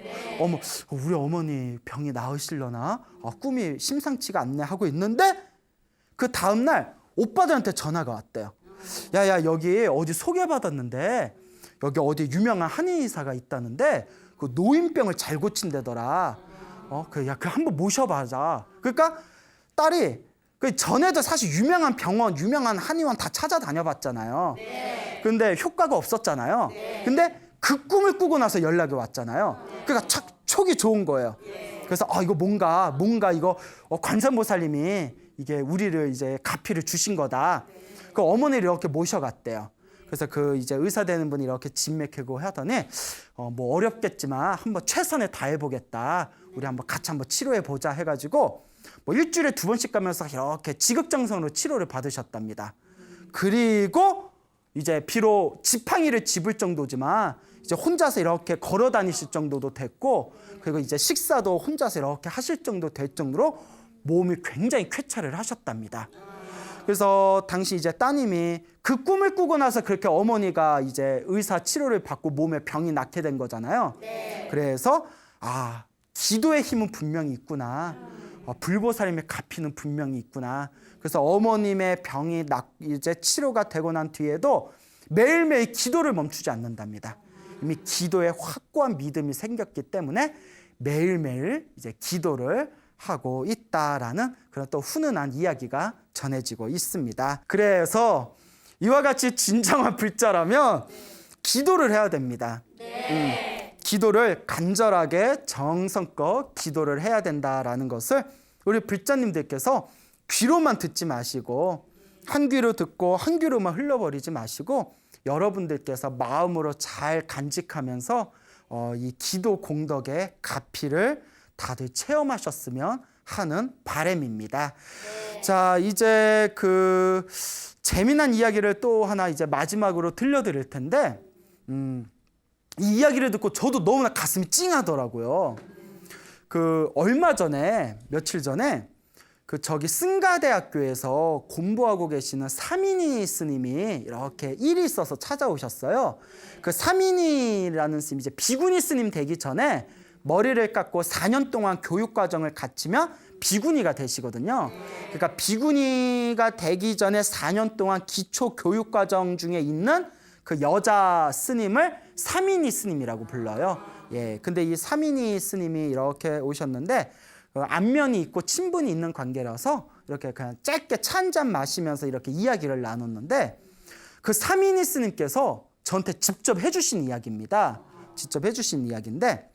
우리 어머니 병이 나으시려나? 꿈이 심상치가 않네 하고 있는데 그 다음날 오빠들한테 전화가 왔대요. 야야 여기 어디 소개받았는데 여기 어디 유명한 한의사가 있다는데 그 노인병을 잘 고친대더라. 그 한번 모셔봐자. 그러니까 딸이 그 전에도 사실 유명한 병원, 유명한 한의원 다 찾아다녀봤잖아요. 근데 효과가 없었잖아요. 근데 그 꿈을 꾸고 나서 연락이 왔잖아요. 그러니까 촉이 좋은 거예요. 그래서 이거 뭔가 이거 관세음보살님이 이게 우리를 이제 가피를 주신 거다. 그 어머니를 이렇게 모셔갔대요. 그래서 그 이제 의사 되는 분이 이렇게 진맥하고 하더니 뭐 어렵겠지만 한번 최선을 다해보겠다. 우리 한번 같이 한번 치료해 보자 해가지고 뭐 일주일에 2번씩 가면서 이렇게 지극정성으로 치료를 받으셨답니다. 그리고 이제 비록 지팡이를 집을 정도지만 이제 혼자서 이렇게 걸어 다니실 정도도 됐고 그리고 이제 식사도 혼자서 이렇게 하실 정도 될 정도로 몸이 굉장히 쾌차를 하셨답니다. 그래서 당시 이제 따님이 그 꿈을 꾸고 나서 그렇게 어머니가 이제 의사 치료를 받고 몸에 병이 낫게 된 거잖아요. 그래서 기도의 힘은 분명히 있구나. 불보살님의 가피는 분명히 있구나. 그래서 어머님의 병이 이제 치료가 되고 난 뒤에도 매일매일 기도를 멈추지 않는답니다. 이미 기도에 확고한 믿음이 생겼기 때문에 매일매일 이제 기도를 하고 있다라는 그런 또 훈훈한 이야기가 전해지고 있습니다. 그래서 이와 같이 진정한 불자라면 기도를 해야 됩니다. 기도를 간절하게 정성껏 기도를 해야 된다라는 것을 우리 불자님들께서 귀로만 듣지 마시고 한 귀로 듣고 한 귀로만 흘려버리지 마시고 여러분들께서 마음으로 잘 간직하면서 이 기도 공덕의 가피를 다들 체험하셨으면 하는 바람입니다. 자, 이제 그 재미난 이야기를 또 하나 이제 마지막으로 들려드릴 텐데 이 이야기를 듣고 저도 너무나 가슴이 찡하더라고요. 그 얼마 전에 며칠 전에 그 저기 승가대학교에서 공부하고 계시는 사민이 스님이 이렇게 일이 있어서 찾아오셨어요. 그 사민이라는 스님 이제 비구니 스님 되기 전에 머리를 깎고 4년 동안 교육 과정을 갖추면 비구니가 되시거든요. 그러니까 비구니가 되기 전에 4년 동안 기초 교육 과정 중에 있는 그 여자 스님을 사민이 스님이라고 불러요. 예, 근데 이 사민이 스님이 이렇게 오셨는데 안면이 있고 친분이 있는 관계라서 이렇게 그냥 짧게 차 한 잔 마시면서 이렇게 이야기를 나눴는데 그 사민이 스님께서 저한테 직접 해주신 이야기입니다. 직접 해주신 이야기인데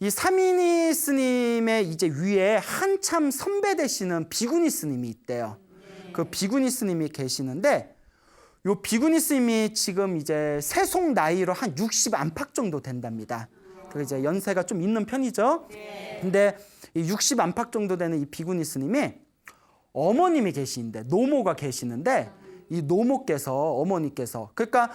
이 사민이 스님의 이제 위에 한참 선배 되시는 비구니 스님이 있대요. 그 비구니 스님이 계시는데 요 비구니 스님이 지금 이제 세속 나이로 한 60 안팎 정도 된답니다. 그 이제 연세가 좀 있는 편이죠. 근데 이 60 안팎 정도 되는 이 비구니 스님이 어머님이 계시는데 노모가 계시는데 이 노모께서 어머니께서 그러니까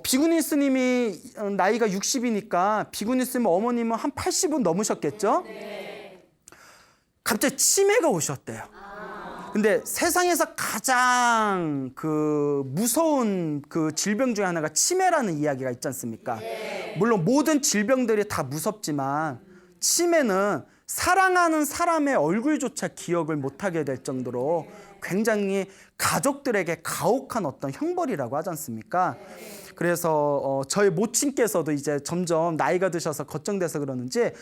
비구니 스님이 나이가 60이니까 비구니 스님 어머님은 한 80은 넘으셨겠죠? 갑자기 치매가 오셨대요. 근데 세상에서 가장 그 무서운 그 질병 중에 하나가 치매라는 이야기가 있지 않습니까? 물론 모든 질병들이 다 무섭지만 치매는 사랑하는 사람의 얼굴조차 기억을 못하게 될 정도로 굉장히 가족들에게 가혹한 어떤 형벌이라고 하지 않습니까? 그래서 저희 모친께서도 이제 점점 나이가 드셔서 걱정돼서 그러는지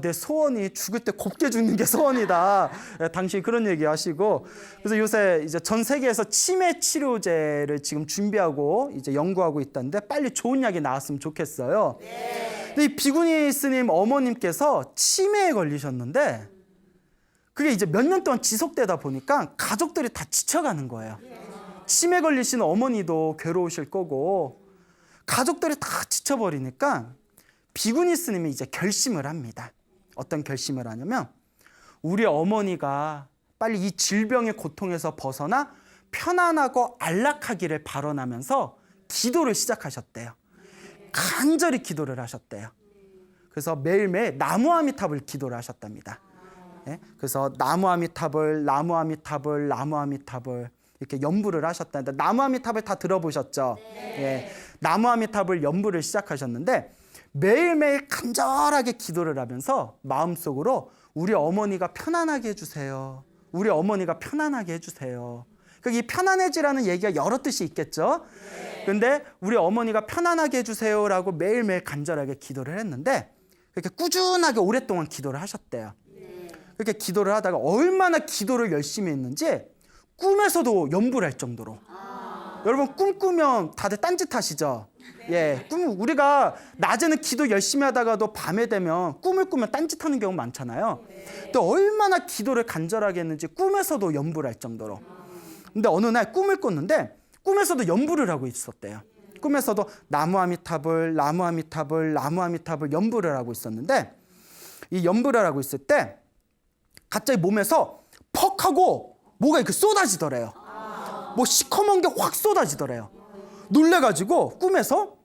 내 소원이 죽을 때 곱게 죽는 게 소원이다. 당신이 그런 얘기 하시고 그래서 요새 이제 전 세계에서 치매 치료제를 지금 준비하고 이제 연구하고 있다는데 빨리 좋은 약이 나왔으면 좋겠어요. 근데 이 비구니 스님 어머님께서 치매에 걸리셨는데 그게 이제 몇 년 동안 지속되다 보니까 가족들이 다 지쳐가는 거예요. 치매 걸리신 어머니도 괴로우실 거고 가족들이 다 지쳐버리니까 비구니 스님이 이제 결심을 합니다. 어떤 결심을 하냐면 우리 어머니가 빨리 이 질병의 고통에서 벗어나 편안하고 안락하기를 발언하면서 기도를 시작하셨대요. 간절히 기도를 하셨대요. 그래서 매일매일 나무아미탑을 기도를 하셨답니다. 예? 그래서 나무아미탑을 나무아미탑을 나무아미탑을 이렇게 연부를 하셨다는데 나무아미탑을 다 들어보셨죠? 예. 나무아미탑을 연부를 시작하셨는데 매일매일 간절하게 기도를 하면서 마음속으로 우리 어머니가 편안하게 해주세요. 우리 어머니가 편안하게 해주세요. 이 편안해지라는 얘기가 여러 뜻이 있겠죠. 근데 우리 어머니가 편안하게 해주세요라고 매일매일 간절하게 기도를 했는데 그렇게 꾸준하게 오랫동안 기도를 하셨대요. 그렇게 기도를 하다가 얼마나 기도를 열심히 했는지 꿈에서도 연부를 할 정도로. 여러분 꿈 꾸면 다들 딴짓하시죠? 예, 우리가 낮에는 기도 열심히 하다가도 밤에 되면 꿈을 꾸면 딴짓하는 경우 많잖아요. 또 얼마나 기도를 간절하게 했는지 꿈에서도 연부를 할 정도로. 근데 어느 날 꿈을 꿨는데 꿈에서도 연부를 하고 있었대요. 꿈에서도 나무아미탑을 나무아미탑을 나무아미탑을 연부를 하고 있었는데 이 연부를 하고 있을 때 갑자기 몸에서 퍽 하고 뭐가 이렇게 쏟아지더래요. 뭐 시커먼 게 확 쏟아지더래요. 놀래가지고 꿈에서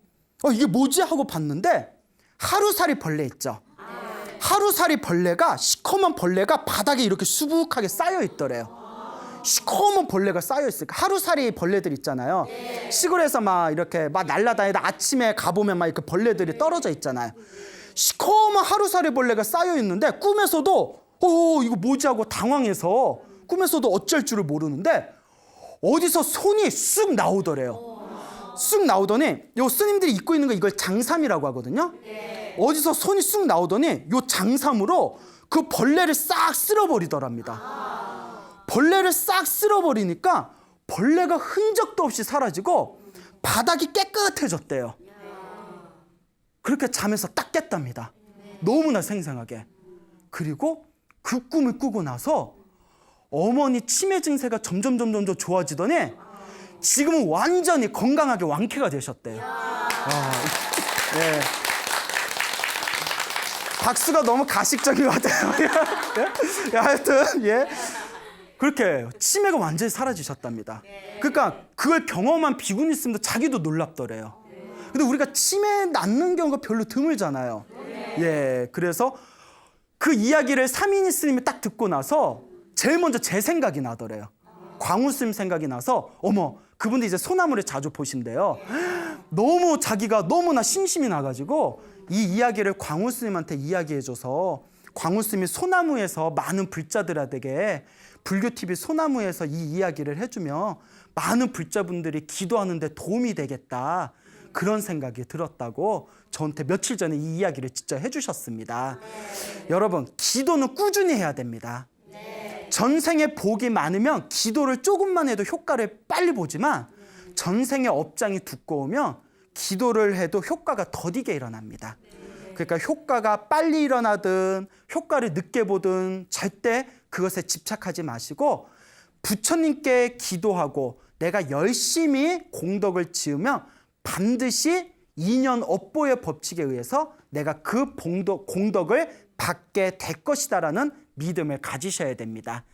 이게 뭐지 하고 봤는데 하루살이 벌레 있죠. 하루살이 벌레가 시커먼 벌레가 바닥에 이렇게 수북하게 쌓여 있더래요. 시커먼 벌레가 쌓여 있으니까 하루살이 벌레들 있잖아요. 시골에서 막 이렇게 막 날아다니다 아침에 가보면 막 이렇게 벌레들이 떨어져 있잖아요. 시커먼 하루살이 벌레가 쌓여 있는데 꿈에서도 이거 뭐지 하고 당황해서 꿈에서도 어쩔 줄을 모르는데 어디서 손이 쑥 나오더래요. 쑥 나오더니 요 스님들이 입고 있는 거 이걸 장삼이라고 하거든요. 어디서 손이 쑥 나오더니 요 장삼으로 그 벌레를 싹 쓸어버리더랍니다. 벌레를 싹 쓸어버리니까 벌레가 흔적도 없이 사라지고 바닥이 깨끗해졌대요. 그렇게 잠에서 딱 깼답니다. 너무나 생생하게. 그리고 그 꿈을 꾸고 나서 어머니 치매 증세가 점점 좋아지더니 지금은 완전히 건강하게 완쾌가 되셨대요. 예. 박수가 너무 가식적인 것 같아요. 예? 하여튼 예. 그렇게 치매가 완전히 사라지셨답니다. 그러니까 그걸 경험한 비구니 스님도 자기도 놀랍더래요. 근데 우리가 치매 낫는 경우가 별로 드물잖아요. 예, 그래서 그 이야기를 사민이 스님이 딱 듣고 나서 제일 먼저 제 생각이 나더래요. 광우 스님 생각이 나서 어머, 그분도 이제 소나무를 자주 보신대요. 너무 자기가 너무나 심심이 나가지고 이 이야기를 광우 스님한테 이야기해줘서 광우 스님이 소나무에서 많은 불자들에게 불교TV 소나무에서 이 이야기를 해주면 많은 불자분들이 기도하는데 도움이 되겠다. 그런 생각이 들었다고 저한테 며칠 전에 이 이야기를 직접 해주셨습니다. 여러분, 기도는 꾸준히 해야 됩니다. 전생에 복이 많으면 기도를 조금만 해도 효과를 빨리 보지만 전생에 업장이 두꺼우면 기도를 해도 효과가 더디게 일어납니다. 그러니까 효과가 빨리 일어나든 효과를 늦게 보든 절대 그것에 집착하지 마시고 부처님께 기도하고 내가 열심히 공덕을 지으면 반드시 인연 업보의 법칙에 의해서 내가 그 공덕을 받게 될 것이다라는 믿음을 가지셔야 됩니다.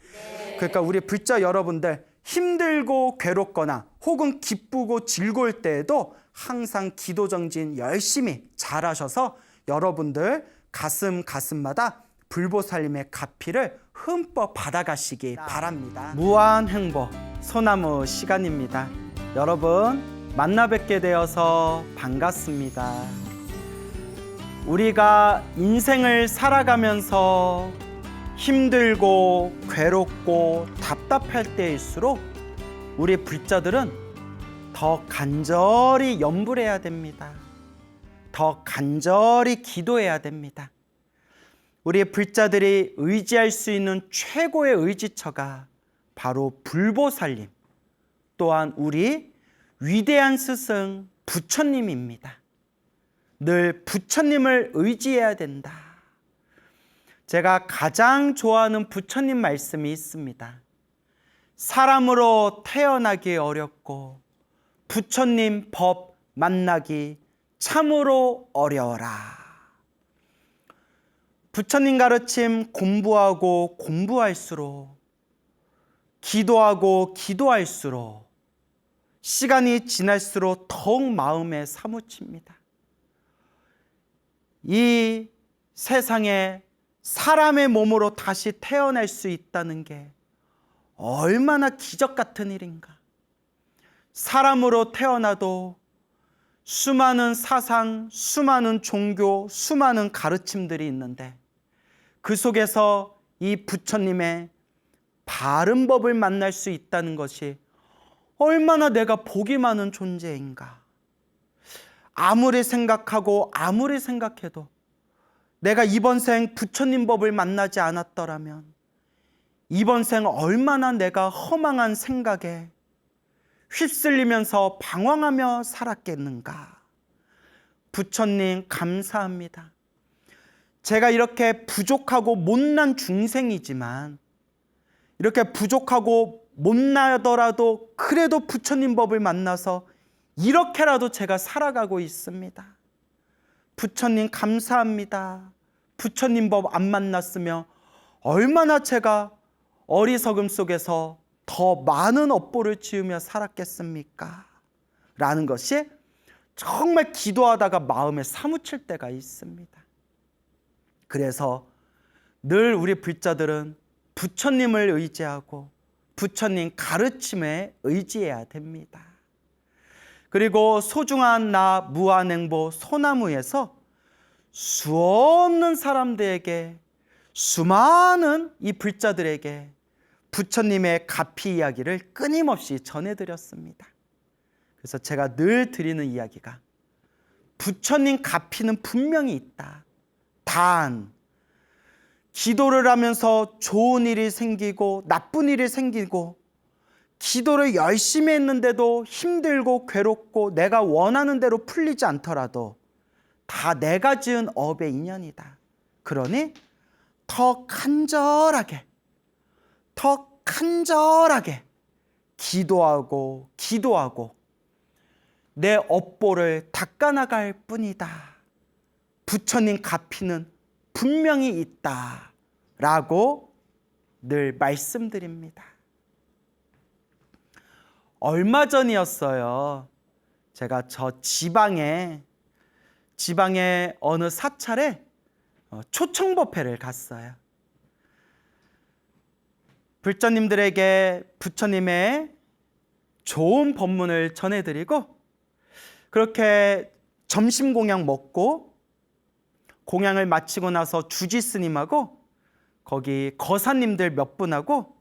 그러니까 우리 불자 여러분들 힘들고 괴롭거나 혹은 기쁘고 즐거울 때에도 항상 기도 정진 열심히 잘하셔서 여러분들 가슴마다 불보살님의 가피를 흠뻑 받아가시기 바랍니다. 무한행복 소나무 시간입니다. 여러분 만나 뵙게 되어서 반갑습니다. 우리가 인생을 살아가면서 힘들고 괴롭고 답답할 때일수록 우리 불자들은 더 간절히 염불해야 됩니다. 더 간절히 기도해야 됩니다. 우리 불자들이 의지할 수 있는 최고의 의지처가 바로 불보살님, 또한 우리 위대한 스승 부처님입니다. 늘 부처님을 의지해야 된다. 제가 가장 좋아하는 부처님 말씀이 있습니다. 사람으로 태어나기 어렵고 부처님 법 만나기 참으로 어려워라. 부처님 가르침 공부하고 공부할수록 기도하고 기도할수록 시간이 지날수록 더욱 마음에 사무칩니다. 이 세상에 사람의 몸으로 다시 태어날 수 있다는 게 얼마나 기적 같은 일인가. 사람으로 태어나도 수많은 사상, 수많은 종교, 수많은 가르침들이 있는데 그 속에서 이 부처님의 바른 법을 만날 수 있다는 것이 얼마나 내가 복이 많은 존재인가. 아무리 생각하고 아무리 생각해도 내가 이번 생 부처님 법을 만나지 않았더라면 이번 생 얼마나 내가 허망한 생각에 휩쓸리면서 방황하며 살았겠는가. 부처님 감사합니다. 제가 이렇게 부족하고 못난 중생이지만 이렇게 부족하고 못나더라도 그래도 부처님 법을 만나서 이렇게라도 제가 살아가고 있습니다. 부처님 감사합니다. 부처님 법 안 만났으면 얼마나 제가 어리석음 속에서 더 많은 업보를 지으며 살았겠습니까? 라는 것이 정말 기도하다가 마음에 사무칠 때가 있습니다. 그래서 늘 우리 불자들은 부처님을 의지하고 부처님 가르침에 의지해야 됩니다. 그리고 소중한 나 무한행보 소나무에서 수없는 사람들에게, 수많은 이 불자들에게 부처님의 가피 이야기를 끊임없이 전해드렸습니다. 그래서 제가 늘 드리는 이야기가 부처님 가피는 분명히 있다. 단 기도를 하면서 좋은 일이 생기고 나쁜 일이 생기고 기도를 열심히 했는데도 힘들고 괴롭고 내가 원하는 대로 풀리지 않더라도 다 내가 지은 업의 인연이다. 그러니 더 간절하게 기도하고 내 업보를 닦아나갈 뿐이다. 부처님 가피는 분명히 있다. 라고 늘 말씀드립니다. 얼마 전이었어요. 제가 저 지방에 어느 사찰에 초청법회를 갔어요. 불자님들에게 부처님의 좋은 법문을 전해드리고 그렇게 점심 공양 먹고 공양을 마치고 나서 주지 스님하고 거기 거사님들 몇 분하고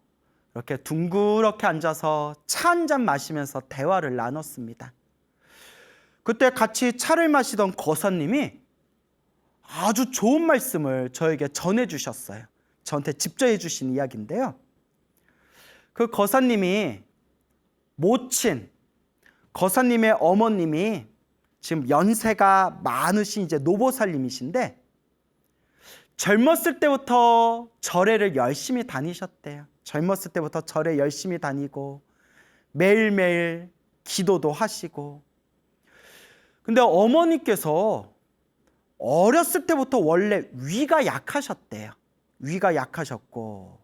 이렇게 둥그렇게 앉아서 차 한 잔 마시면서 대화를 나눴습니다. 그때 같이 차를 마시던 거사님이 아주 좋은 말씀을 저에게 전해주셨어요. 저한테 직접 해주신 이야기인데요. 그 거사님이 모친 거사님의 어머님이 지금 연세가 많으신 이제 노보살님이신데 젊었을 때부터 절에를 열심히 다니셨대요. 젊었을 때부터 절에 열심히 다니고 매일매일 기도도 하시고. 근데 어머니께서 어렸을 때부터 원래 위가 약하셨대요. 위가 약하셨고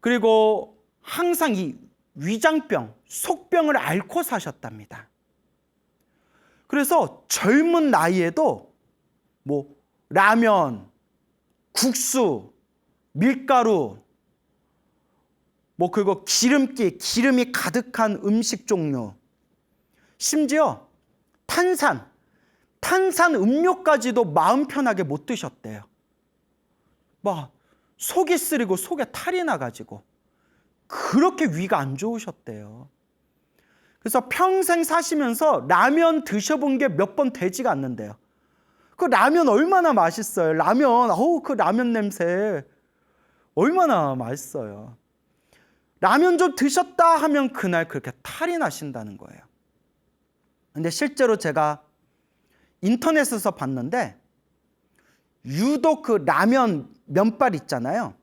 그리고 항상 이 위장병, 속병을 앓고 사셨답니다. 그래서 젊은 나이에도 뭐 라면, 국수, 밀가루, 뭐 그리고 기름이 가득한 음식 종류, 심지어 탄산 음료까지도 마음 편하게 못 드셨대요. 막 속이 쓰리고 속에 탈이 나가지고 그렇게 위가 안 좋으셨대요. 그래서 평생 사시면서 라면 드셔본 게 몇 번 되지가 않는데요. 그 라면 얼마나 맛있어요. 라면, 그 라면 냄새 얼마나 맛있어요. 라면 좀 드셨다 하면 그날 그렇게 탈이 나신다는 거예요. 근데 실제로 제가 인터넷에서 봤는데 유독 그 라면 면발 있잖아요.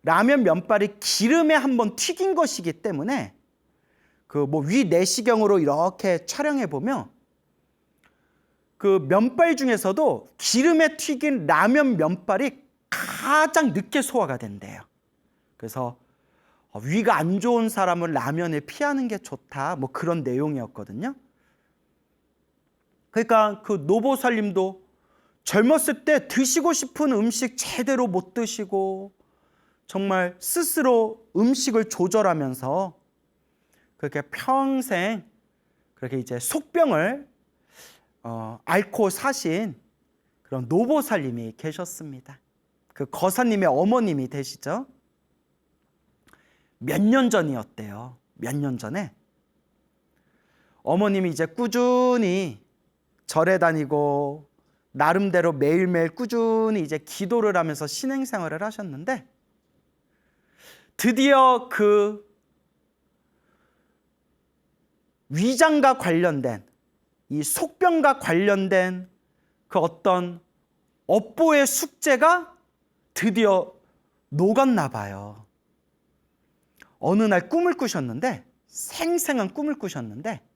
라면 면발이 기름에 한번 튀긴 것이기 때문에 그 뭐 위 내시경으로 이렇게 촬영해 보면 그 면발 중에서도 기름에 튀긴 라면 면발이 가장 늦게 소화가 된대요. 그래서 위가 안 좋은 사람은 라면을 피하는 게 좋다. 뭐 그런 내용이었거든요. 그러니까 그 노보살님도 젊었을 때 드시고 싶은 음식 제대로 못 드시고 정말 스스로 음식을 조절하면서 그렇게 평생 그렇게 이제 속병을 앓고 사신 그런 노보살님이 계셨습니다. 그 거사님의 어머님이 되시죠. 몇 년 전이었대요. 몇 년 전에 어머님이 이제 꾸준히 절에 다니고 나름대로 매일매일 꾸준히 이제 기도를 하면서 신행생활을 하셨는데 드디어 그 위장과 관련된 이 속병과 관련된 그 어떤 업보의 숙제가 드디어 녹았나 봐요. 어느 날 꿈을 꾸셨는데 생생한 꿈을 꾸셨는데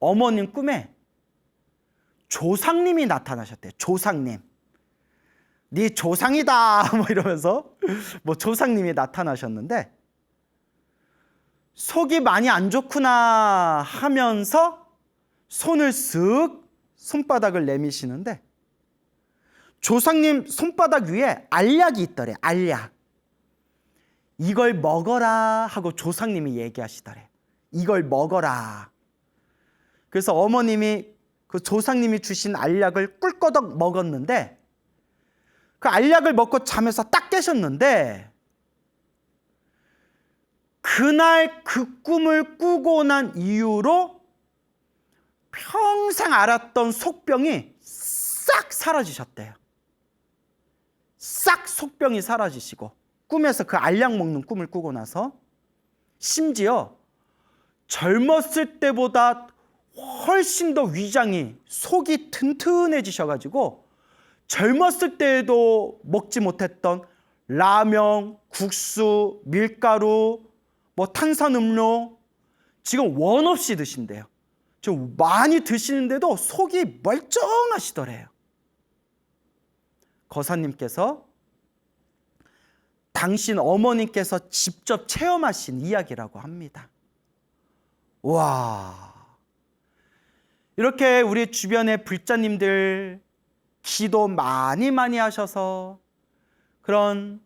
어머님 꿈에 조상님이 나타나셨대요. 조상님. 네 조상이다 뭐 이러면서 뭐 조상님이 나타나셨는데 속이 많이 안 좋구나 하면서 손을 쓱 손바닥을 내미시는데 조상님 손바닥 위에 알약이 있더래. 알약. 이걸 먹어라 하고 조상님이 얘기하시더래. 이걸 먹어라. 그래서 어머님이 그 조상님이 주신 알약을 꿀꺼덕 먹었는데 그 알약을 먹고 잠에서 딱 깨셨는데 그날 그 꿈을 꾸고 난 이후로 평생 앓았던 속병이 싹 사라지셨대요. 싹 속병이 사라지시고 꿈에서 그 알약 먹는 꿈을 꾸고 나서 심지어 젊었을 때보다 훨씬 더 위장이 속이 튼튼해지셔가지고 젊었을 때에도 먹지 못했던 라면, 국수, 밀가루, 뭐 탄산음료 지금 원 없이 드신대요. 좀 많이 드시는데도 속이 멀쩡하시더래요. 거사님께서 당신 어머님께서 직접 체험하신 이야기라고 합니다. 와, 이렇게 우리 주변의 불자님들 기도 많이 하셔서 그런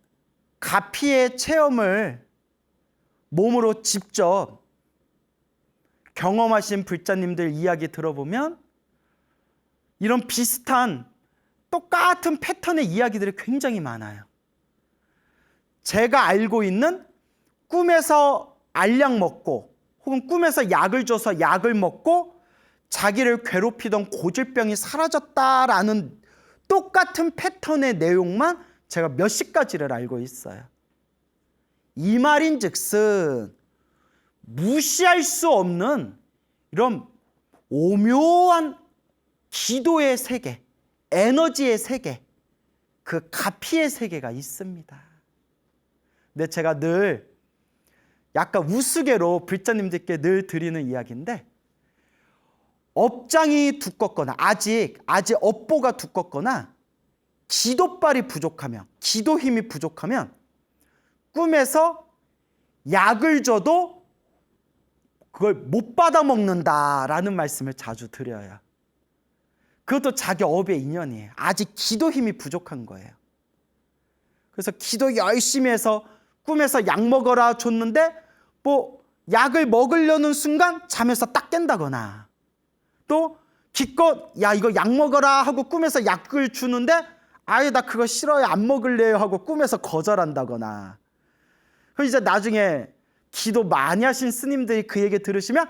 가피의 체험을 몸으로 직접 경험하신 불자님들 이야기 들어보면 이런 비슷한 똑같은 패턴의 이야기들이 굉장히 많아요. 제가 알고 있는 꿈에서 알약 먹고 혹은 꿈에서 약을 줘서 약을 먹고 자기를 괴롭히던 고질병이 사라졌다라는 똑같은 패턴의 내용만 제가 몇십 가지를 알고 있어요. 이 말인즉슨 무시할 수 없는 이런 오묘한 기도의 세계, 에너지의 세계, 그 가피의 세계가 있습니다. 근데 제가 늘 약간 우스개로 불자님들께 늘 드리는 이야기인데 업장이 두껍거나 아직 업보가 두껍거나 기도빨이 부족하면, 기도 힘이 부족하면 꿈에서 약을 줘도 그걸 못 받아 먹는다라는 말씀을 자주 드려요. 그것도 자기 업의 인연이에요. 아직 기도 힘이 부족한 거예요. 그래서 기도 열심히 해서 꿈에서 약 먹어라 줬는데 뭐 약을 먹으려는 순간 잠에서 딱 깬다거나 또 기껏 야 이거 약 먹어라 하고 꿈에서 약을 주는데 아예 나 그거 싫어요 안 먹을래요 하고 꿈에서 거절한다거나 그럼 이제 나중에 기도 많이 하신 스님들이 그 얘기 들으시면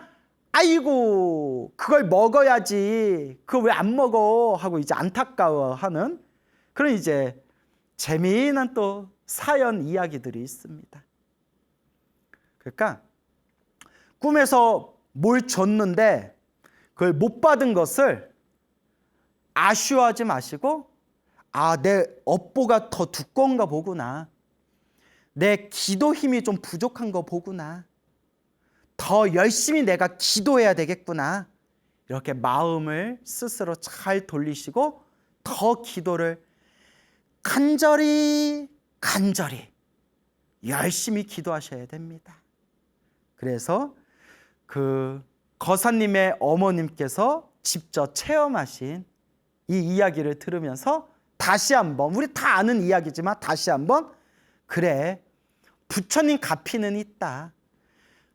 아이고 그걸 먹어야지 그거 왜 안 먹어 하고 이제 안타까워하는 그런 이제 재미난 또 사연 이야기들이 있습니다. 그러니까 꿈에서 뭘 줬는데 그걸 못 받은 것을 아쉬워하지 마시고 아, 내 업보가 더 두꺼운가 보구나. 내 기도 힘이 좀 부족한 거 보구나. 더 열심히 내가 기도해야 되겠구나. 이렇게 마음을 스스로 잘 돌리시고 더 기도를 간절히 열심히 기도하셔야 됩니다. 그래서 그 거사님의 어머님께서 직접 체험하신 이 이야기를 들으면서 다시 한번 우리 다 아는 이야기지만 다시 한번 그래 부처님 가피는 있다.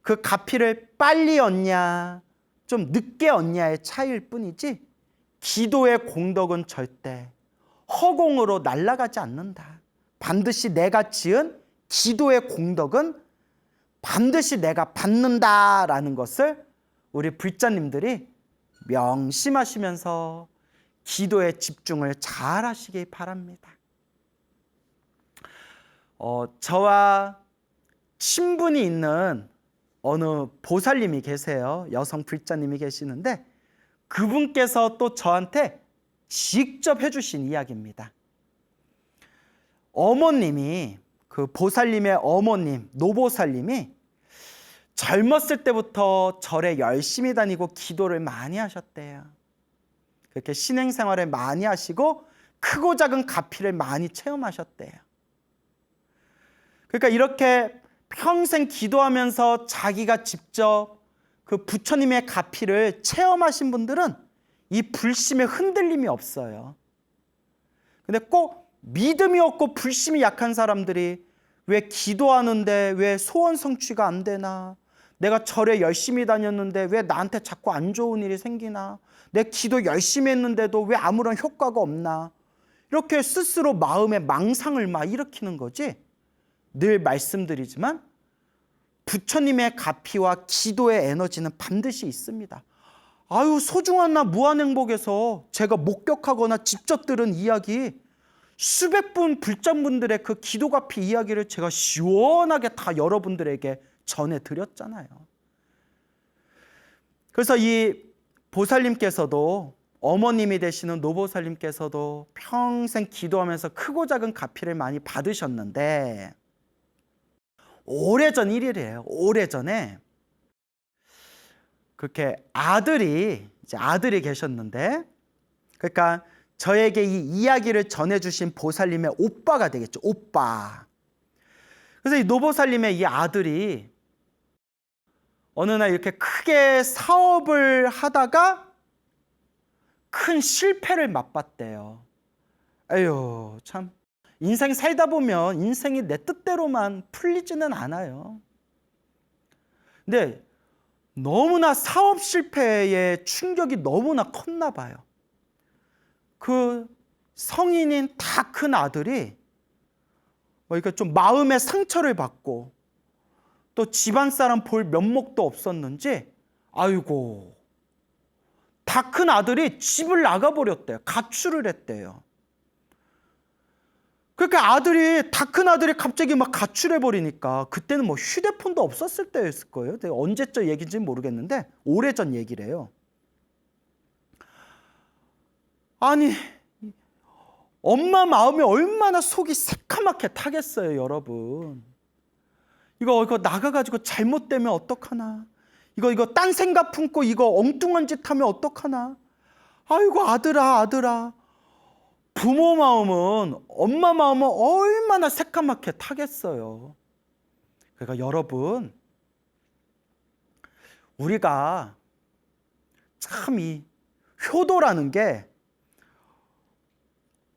그 가피를 빨리 얻냐 좀 늦게 얻냐의 차이일 뿐이지 기도의 공덕은 절대 허공으로 날아가지 않는다. 반드시 내가 지은 기도의 공덕은 반드시 내가 받는다라는 것을 우리 불자님들이 명심하시면서 기도에 집중을 잘 하시기 바랍니다. 저와 친분이 있는 어느 보살님이 계세요. 여성 불자님이 계시는데 그분께서 또 저한테 직접 해주신 이야기입니다. 어머님이 그 보살님의 어머님 노보살님이 젊었을 때부터 절에 열심히 다니고 기도를 많이 하셨대요. 그렇게 신행생활을 많이 하시고 크고 작은 가피를 많이 체험하셨대요. 그러니까 이렇게 평생 기도하면서 자기가 직접 그 부처님의 가피를 체험하신 분들은 이 불심에 흔들림이 없어요. 근데 꼭 믿음이 없고 불심이 약한 사람들이 왜 기도하는데 왜 소원 성취가 안 되나? 내가 절에 열심히 다녔는데 왜 나한테 자꾸 안 좋은 일이 생기나? 내 기도 열심히 했는데도 왜 아무런 효과가 없나? 이렇게 스스로 마음에 망상을 막 일으키는 거지. 늘 말씀드리지만 부처님의 가피와 기도의 에너지는 반드시 있습니다. 아유, 소중한 나 무한행복에서 제가 목격하거나 직접 들은 이야기, 수백 분 불자분들의 그 기도가피 이야기를 제가 시원하게 다 여러분들에게 전해드렸잖아요. 그래서 이 보살님께서도, 어머님이 되시는 노보살님께서도 평생 기도하면서 크고 작은 가피를 많이 받으셨는데, 오래전 일이래요. 오래전에 그렇게 아들이 계셨는데, 그러니까 저에게 이 이야기를 전해주신 보살님의 오빠가 되겠죠. 오빠. 그래서 이 노보살님의 이 아들이 어느 날 이렇게 크게 사업을 하다가 큰 실패를 맛봤대요. 에휴, 참. 인생 살다 보면 인생이 내 뜻대로만 풀리지는 않아요. 근데 너무나 사업 실패의 충격이 너무나 컸나 봐요. 그 성인인 다 큰 아들이 그러니까 좀 마음의 상처를 받고 또 집안 사람 볼 면목도 없었는지, 아이고, 다 큰 아들이 집을 나가버렸대요. 가출을 했대요. 그러니까 다 큰 아들이 갑자기 막 가출해버리니까, 그때는 뭐 휴대폰도 없었을 때였을 거예요. 언제적 얘기인지는 모르겠는데 오래전 얘기래요. 아니, 엄마 마음이 얼마나 속이 새카맣게 타겠어요, 여러분. 이거 나가가지고 잘못되면 어떡하나? 이거 딴 생각 품고 이거 엉뚱한 짓 하면 어떡하나? 아이고, 아들아. 부모 마음은, 엄마 마음은 얼마나 새까맣게 타겠어요. 그러니까 여러분, 우리가 참 이 효도라는 게,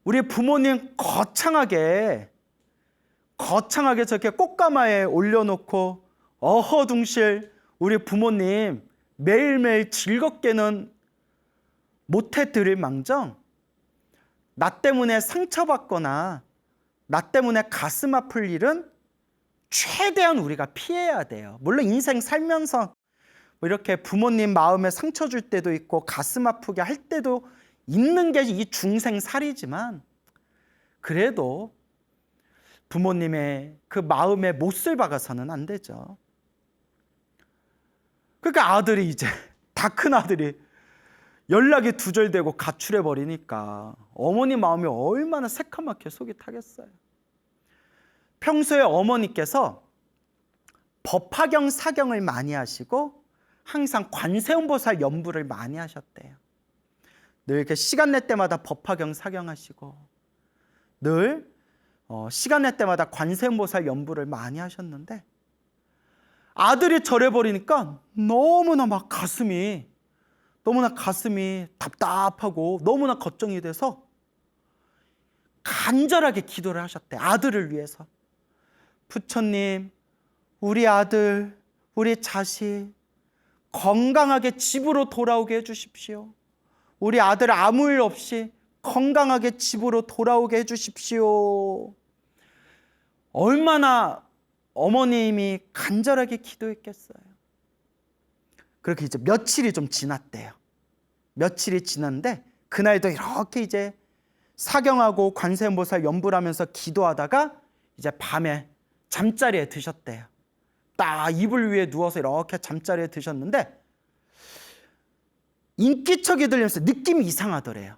우리 부모님 거창하게 저렇게 꽃가마에 올려놓고 어허둥실 우리 부모님 매일매일 즐겁게는 못해드릴 망정, 나 때문에 상처받거나 나 때문에 가슴 아플 일은 최대한 우리가 피해야 돼요. 물론 인생 살면서 뭐 이렇게 부모님 마음에 상처 줄 때도 있고 가슴 아프게 할 때도 있는 게 이 중생살이지만, 그래도 부모님의 그 마음에 못을 박아서는 안 되죠. 그러니까 아들이 이제 다 큰 아들이 연락이 두절되고 가출해버리니까 어머니 마음이 얼마나 새카맣게 속이 타겠어요. 평소에 어머니께서 법화경 사경을 많이 하시고 항상 관세음보살 연부를 많이 하셨대요. 늘 이렇게 시간 낼 때마다 법화경 사경하시고 늘 시간 낼 때마다 관세음보살 연부를 많이 하셨는데, 아들이 절해버리니까 너무나 가슴이 답답하고 너무나 걱정이 돼서 간절하게 기도를 하셨대. 아들을 위해서. 부처님, 우리 아들, 우리 자식 건강하게 집으로 돌아오게 해주십시오. 우리 아들 아무 일 없이 건강하게 집으로 돌아오게 해주십시오. 얼마나 어머님이 간절하게 기도했겠어요. 그렇게 이제 며칠이 좀 지났대요. 며칠이 지났는데 그날도 이렇게 이제 사경하고 관세음보살 연부를 하면서 기도하다가 이제 밤에 잠자리에 드셨대요. 딱 이불 위에 누워서 이렇게 잠자리에 드셨는데 인기척이 들리면서 느낌이 이상하더래요.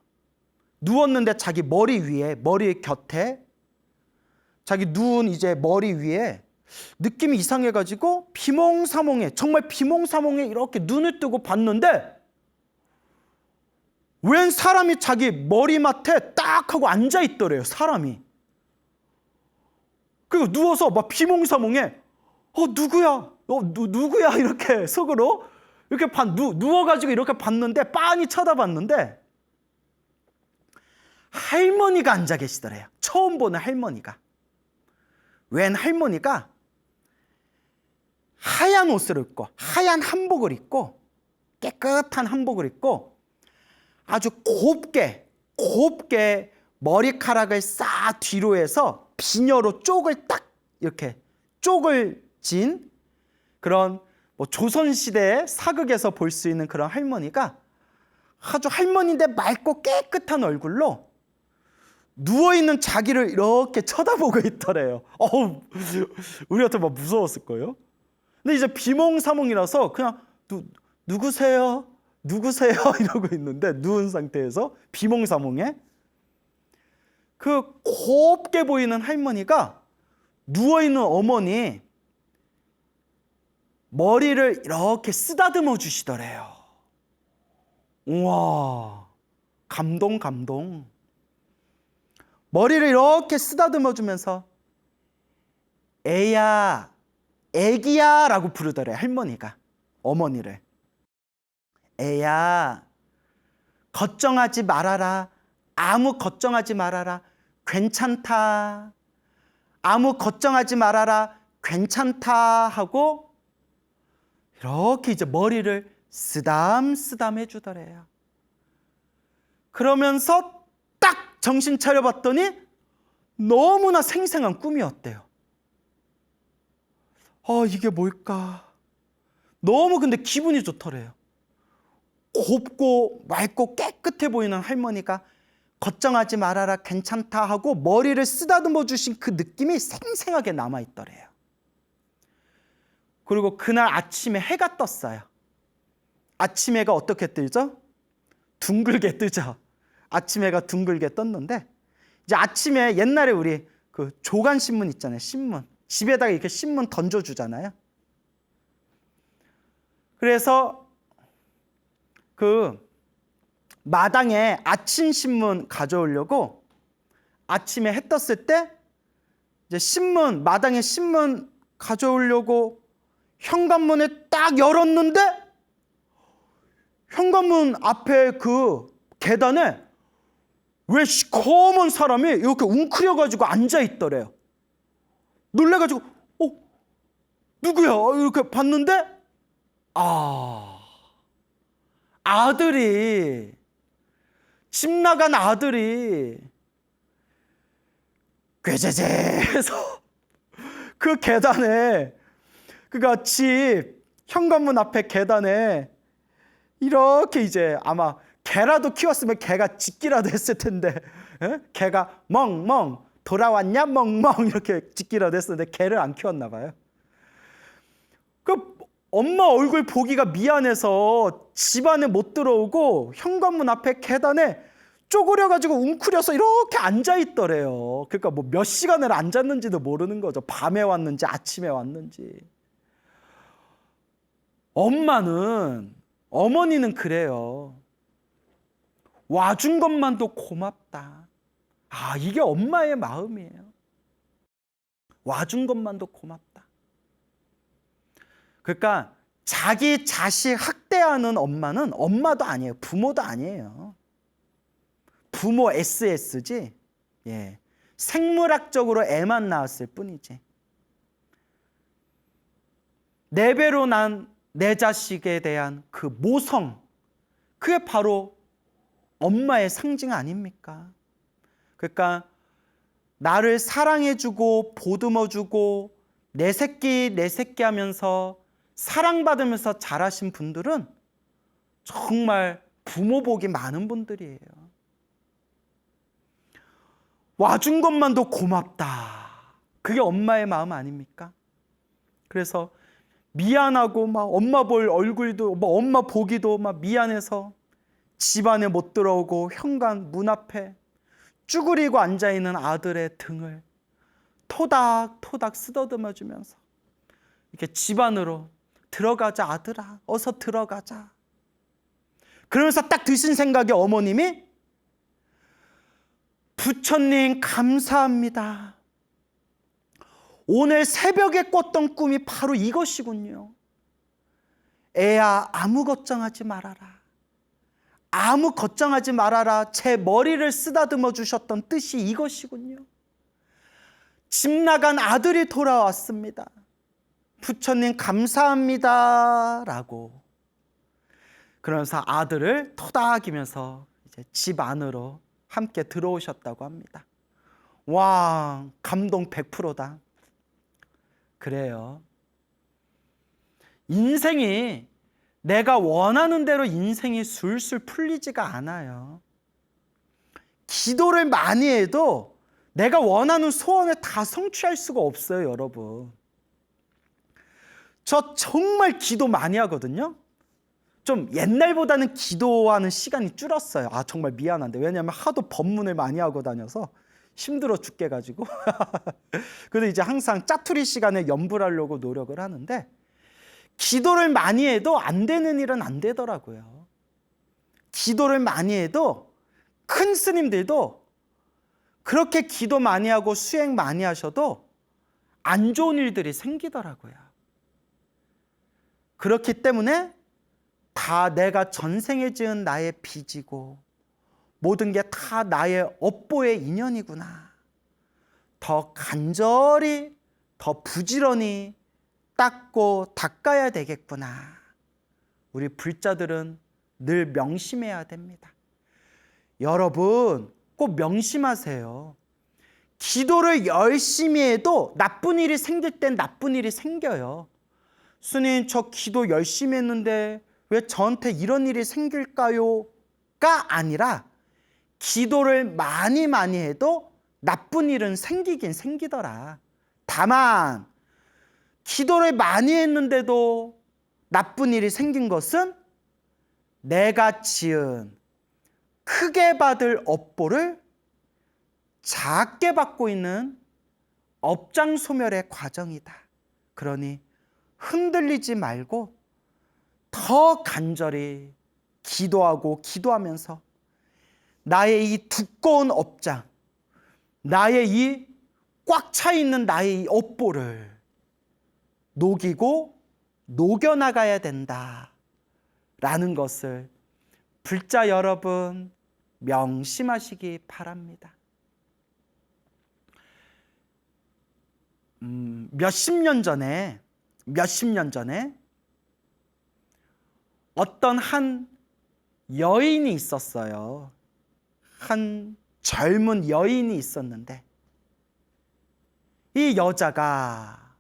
누웠는데 자기 머리 곁에 자기 누운 이제 머리 위에 느낌이 이상해가지고 정말 비몽사몽에 이렇게 눈을 뜨고 봤는데 웬 사람이 자기 머리맡에 딱 하고 앉아있더래요, 사람이. 그리고 누워서 막 비몽사몽에 누구야? 누구야? 이렇게 속으로 이렇게 누워가지고 이렇게 봤는데, 빤히 쳐다봤는데 할머니가 앉아 계시더래요. 처음 보는 할머니가. 웬 할머니가 하얀 옷을 입고 하얀 한복을 입고 깨끗한 한복을 입고 아주 곱게 머리카락을 싹 뒤로 해서 비녀로 쪽을 딱 이렇게 쪽을 진 그런 조선시대 사극에서 볼 수 있는 그런 할머니가 아주 할머니인데 맑고 깨끗한 얼굴로 누워있는 자기를 이렇게 쳐다보고 있더래요. 우리한테 막 무서웠을 거예요. 근데 이제 비몽사몽이라서 그냥 누구세요? 이러고 있는데 누운 상태에서 비몽사몽에 그 곱게 보이는 할머니가 누워있는 어머니 머리를 이렇게 쓰다듬어 주시더래요. 우와, 감동. 머리를 이렇게 쓰다듬어 주면서 애야, 애기야 라고 부르더래, 할머니가 어머니를. 애야, 걱정하지 말아라. 아무 걱정하지 말아라. 괜찮다. 아무 걱정하지 말아라. 괜찮다 하고 이렇게 이제 머리를 쓰담쓰담 해주더래요. 그러면서 딱 정신 차려봤더니 너무나 생생한 꿈이었대요. 이게 뭘까? 너무 근데 기분이 좋더래요. 곱고 맑고 깨끗해 보이는 할머니가 걱정하지 말아라 괜찮다 하고 머리를 쓰다듬어 주신 그 느낌이 생생하게 남아있더래요. 그리고 그날 아침에 해가 떴어요. 아침 해가 어떻게 뜨죠? 둥글게 뜨죠. 아침 해가 둥글게 떴는데 이제 아침에 옛날에 우리 그 조간신문 있잖아요. 신문. 집에다가 이렇게 신문 던져주잖아요. 그래서 그 마당에 아침 신문 가져오려고 아침에 해 떴을 때 이제 마당에 신문 가져오려고 현관문을 딱 열었는데 현관문 앞에 그 계단에 왜 시커먼 사람이 이렇게 웅크려가지고 앉아있더래요. 놀래가지고 누구야? 이렇게 봤는데 집 나간 아들이 꾀재재해서 그 계단에 그러니까 집 현관문 앞에 계단에 이렇게 이제 아마 개라도 키웠으면 개가 짖기라도 했을 텐데 개가 멍멍 돌아왔냐 멍멍 이렇게 짖기라도 했었는데 개를 안 키웠나 봐요. 그 엄마 얼굴 보기가 미안해서 집 안에 못 들어오고 현관문 앞에 계단에 쪼그려가지고 웅크려서 이렇게 앉아있더래요. 그러니까 뭐 몇 시간을 앉았는지도 모르는 거죠. 밤에 왔는지 아침에 왔는지. 어머니는 그래요. 와준 것만도 고맙다. 이게 엄마의 마음이에요. 와준 것만도 고맙다. 그러니까 자기 자식 학대하는 엄마는 엄마도 아니에요. 부모도 아니에요. 부모 SS지. 생물학적으로 애만 낳았을 뿐이지. 내 배로 난 내 자식에 대한 그 모성, 그게 바로 엄마의 상징 아닙니까? 그러니까 나를 사랑해주고 보듬어주고 내 새끼 하면서 사랑받으면서 자라신 분들은 정말 부모 복이 많은 분들이에요. 와준 것만도 고맙다. 그게 엄마의 마음 아닙니까? 그래서 미안하고 막 엄마 볼 얼굴도 엄마 보기도 막 미안해서 집안에 못 들어오고 현관 문 앞에 쭈그리고 앉아있는 아들의 등을 토닥토닥 쓰다듬어 주면서 이렇게 집 안으로 들어가자 아들아 어서 들어가자. 그러면서 딱 드신 생각에 어머님이 부처님 감사합니다. 오늘 새벽에 꿨던 꿈이 바로 이것이군요. 애야 아무 걱정하지 말아라. 아무 걱정하지 말아라. 제 머리를 쓰다듬어 주셨던 뜻이 이것이군요. 집 나간 아들이 돌아왔습니다. 부처님 감사합니다 라고 그러면서 아들을 토닥이면서 이제 집 안으로 함께 들어오셨다고 합니다. 와, 감동 100%다. 그래요. 인생이 내가 원하는 대로 인생이 술술 풀리지가 않아요. 기도를 많이 해도 내가 원하는 소원을 다 성취할 수가 없어요, 여러분. 저 정말 기도 많이 하거든요. 좀 옛날보다는 기도하는 시간이 줄었어요. 아, 정말 미안한데. 왜냐하면 하도 법문을 많이 하고 다녀서 힘들어 죽게 가지고. 그래서 이제 항상 짜투리 시간에 염불하려고 노력을 하는데 기도를 많이 해도 안 되는 일은 안 되더라고요. 기도를 많이 해도 큰 스님들도 그렇게 기도 많이 하고 수행 많이 하셔도 안 좋은 일들이 생기더라고요. 그렇기 때문에 다 내가 전생에 지은 나의 빚이고 모든 게 다 나의 업보의 인연이구나. 더 간절히, 더 부지런히 닦고 닦아야 되겠구나. 우리 불자들은 늘 명심해야 됩니다. 여러분 꼭 명심하세요. 기도를 열심히 해도 나쁜 일이 생길 땐 나쁜 일이 생겨요. 스님, 저 기도 열심히 했는데 왜 저한테 이런 일이 생길까요? 가 아니라 기도를 많이 해도 나쁜 일은 생기긴 생기더라. 다만 기도를 많이 했는데도 나쁜 일이 생긴 것은 내가 지은 크게 받을 업보를 작게 받고 있는 업장소멸의 과정이다. 그러니 흔들리지 말고 더 간절히 기도하고 기도하면서 나의 이 두꺼운 업장, 나의 이 꽉 차 있는 나의 이 업보를 녹이고 녹여나가야 된다라는 것을 불자 여러분 명심하시기 바랍니다. 몇십 년 전에 어떤 한 여인이 있었어요. 한 젊은 여인이 있었는데 이 여자가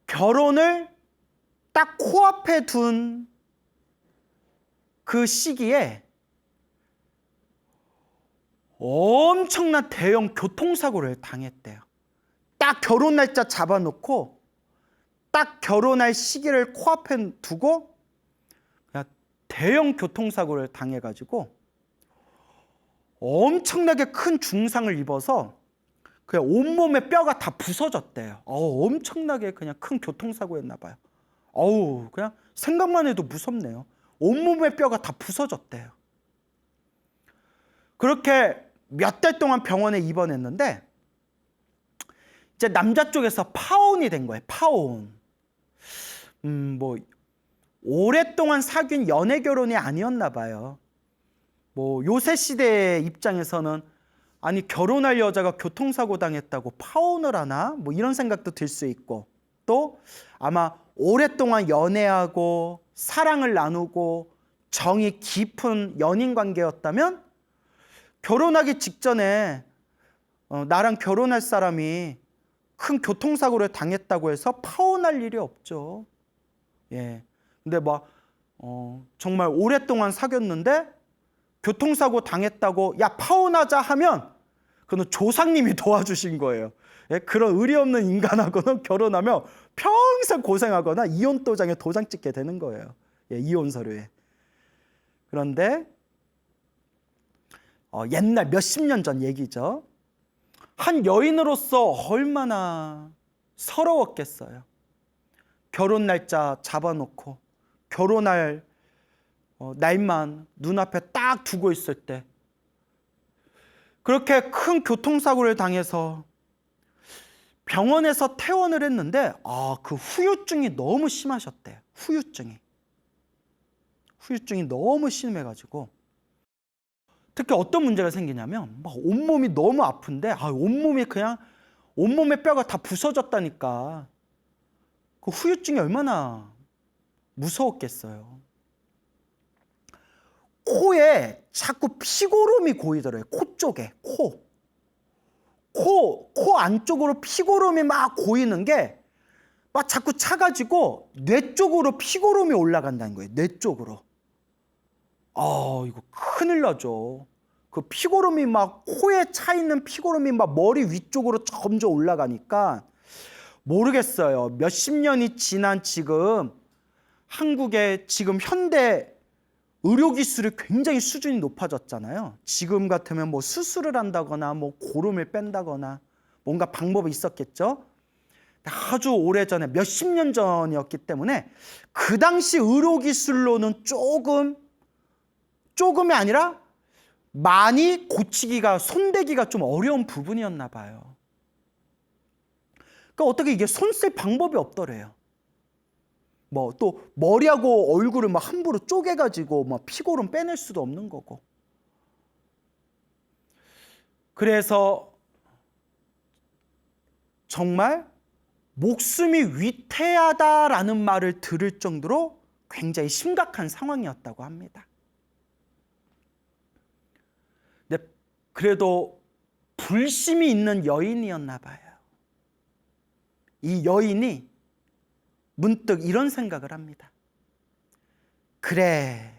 결혼을 딱 코앞에 둔 그 시기에 엄청난 대형 교통사고를 당했대요. 딱 결혼 날짜 잡아놓고 딱 결혼할 시기를 코앞에 두고 그냥 대형 교통사고를 당해가지고 엄청나게 큰 중상을 입어서 그냥 온몸에 뼈가 다 부서졌대요. 엄청나게 그냥 큰 교통사고였나 봐요. 그냥 생각만 해도 무섭네요. 온몸에 뼈가 다 부서졌대요. 그렇게 몇 달 동안 병원에 입원했는데 이제 남자 쪽에서 파혼이 된 거예요. 파혼. 뭐 오랫동안 사귄 연애 결혼이 아니었나 봐요. 뭐 요새 시대의 입장에서는 아니 결혼할 여자가 교통사고 당했다고 파혼을 하나? 뭐 이런 생각도 들 수 있고 또 아마 오랫동안 연애하고 사랑을 나누고 정이 깊은 연인 관계였다면 결혼하기 직전에 나랑 결혼할 사람이 큰 교통사고를 당했다고 해서 파혼할 일이 없죠. 예. 근데 막 정말 오랫동안 사귀었는데 교통사고 당했다고 야 파혼하자 하면 그건 조상님이 도와주신 거예요. 예? 그런 의리 없는 인간하고는 결혼하면 평생 고생하거나 이혼 도장에 도장 찍게 되는 거예요. 예, 이혼 서류에. 그런데 옛날 몇십 년 전 얘기죠. 한 여인으로서 얼마나 서러웠겠어요. 결혼 날짜 잡아놓고 결혼할 날만 눈앞에 딱 두고 있을 때 그렇게 큰 교통사고를 당해서 병원에서 퇴원을 했는데 그 후유증이 너무 심하셨대요. 후유증이 너무 심해가지고 특히 어떤 문제가 생기냐면 막 온몸이 너무 아픈데 온몸에 뼈가 다 부서졌다니까 그 후유증이 얼마나 무서웠겠어요. 코에 자꾸 피고름이 고이더래요. 코 쪽에, 코 안쪽으로 피고름이 막 고이는 게 막 자꾸 차가지고 뇌 쪽으로 피고름이 올라간다는 거예요. 뇌 쪽으로. 이거 큰일 나죠. 그 피고름이 막 코에 차 있는 피고름이 막 머리 위쪽으로 점점 올라가니까 모르겠어요. 몇십 년이 지난 지금 한국의 지금 현대 의료기술이 굉장히 수준이 높아졌잖아요. 지금 같으면 뭐 수술을 한다거나 뭐 고름을 뺀다거나 뭔가 방법이 있었겠죠. 아주 오래전에 몇십 년 전이었기 때문에 그 당시 의료기술로는 조금이 아니라 많이 고치기가, 손대기가 좀 어려운 부분이었나 봐요. 그러니까 어떻게 이게 손 쓸 방법이 없더래요. 뭐 또 머리하고 얼굴을 막 함부로 쪼개가지고 막 피고름 빼낼 수도 없는 거고. 그래서 정말 목숨이 위태하다라는 말을 들을 정도로 굉장히 심각한 상황이었다고 합니다. 근데 그래도 불심이 있는 여인이었나 봐요. 이 여인이 문득 이런 생각을 합니다. 그래,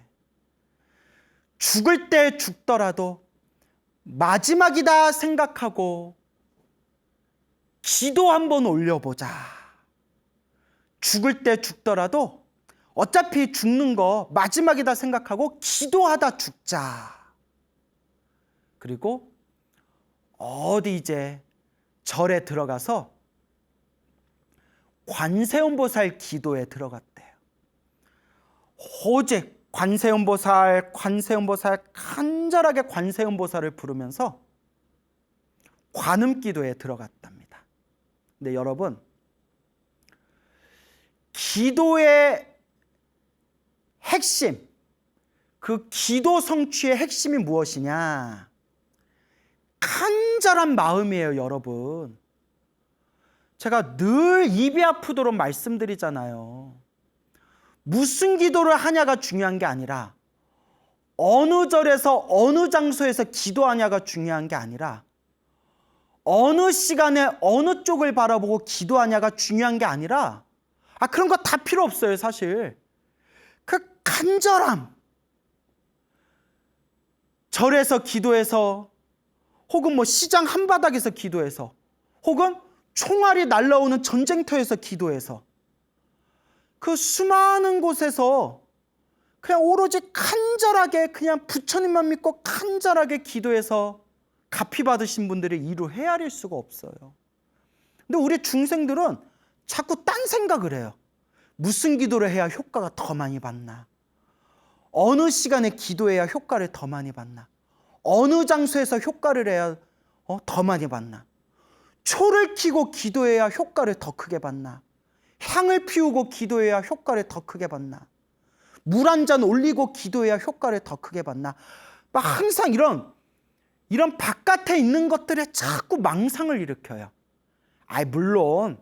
죽을 때 죽더라도 마지막이다 생각하고 기도 한번 올려보자. 죽을 때 죽더라도 어차피 죽는 거 마지막이다 생각하고 기도하다 죽자. 그리고 어디 이제 절에 들어가서 관세음보살 기도에 들어갔대요. 오직 관세음보살 간절하게 관세음보살을 부르면서 관음기도에 들어갔답니다. 근데 여러분, 기도의 핵심, 그 기도 성취의 핵심이 무엇이냐? 간절한 마음이에요, 여러분. 제가 늘 입이 아프도록 말씀드리잖아요. 무슨 기도를 하냐가 중요한 게 아니라 어느 절에서 어느 장소에서 기도하냐가 중요한 게 아니라 어느 시간에 어느 쪽을 바라보고 기도하냐가 중요한 게 아니라 그런 거 다 필요 없어요, 사실. 그 간절함. 절에서 기도해서 혹은 뭐 시장 한바닥에서 기도해서 혹은 총알이 날라오는 전쟁터에서 기도해서 그 수많은 곳에서 그냥 오로지 간절하게 그냥 부처님만 믿고 간절하게 기도해서 갚이 받으신 분들의 이루 헤아릴 수가 없어요. 근데 우리 중생들은 자꾸 딴 생각을 해요. 무슨 기도를 해야 효과가 더 많이 받나? 어느 시간에 기도해야 효과를 더 많이 받나? 어느 장소에서 효과를 해야 더 많이 받나? 초를 켜고 기도해야 효과를 더 크게 받나? 향을 피우고 기도해야 효과를 더 크게 받나? 물 한 잔 올리고 기도해야 효과를 더 크게 받나? 막 항상 이런 바깥에 있는 것들에 자꾸 망상을 일으켜요. 물론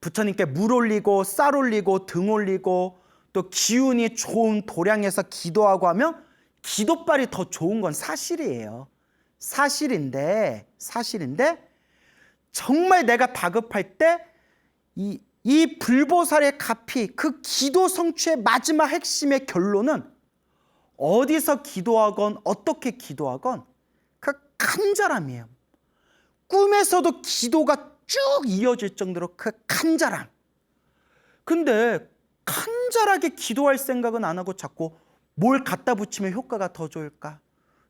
부처님께 물 올리고 쌀 올리고 등 올리고 또 기운이 좋은 도량에서 기도하고 하면 기도빨이 더 좋은 건 사실이에요. 사실인데 정말 내가 다급할 때 이 불보살의 값이 그 기도 성취의 마지막 핵심의 결론은 어디서 기도하건 어떻게 기도하건 그 간절함이에요. 꿈에서도 기도가 쭉 이어질 정도로 그 간절함. 근데 간절하게 기도할 생각은 안 하고 자꾸 뭘 갖다 붙이면 효과가 더 좋을까?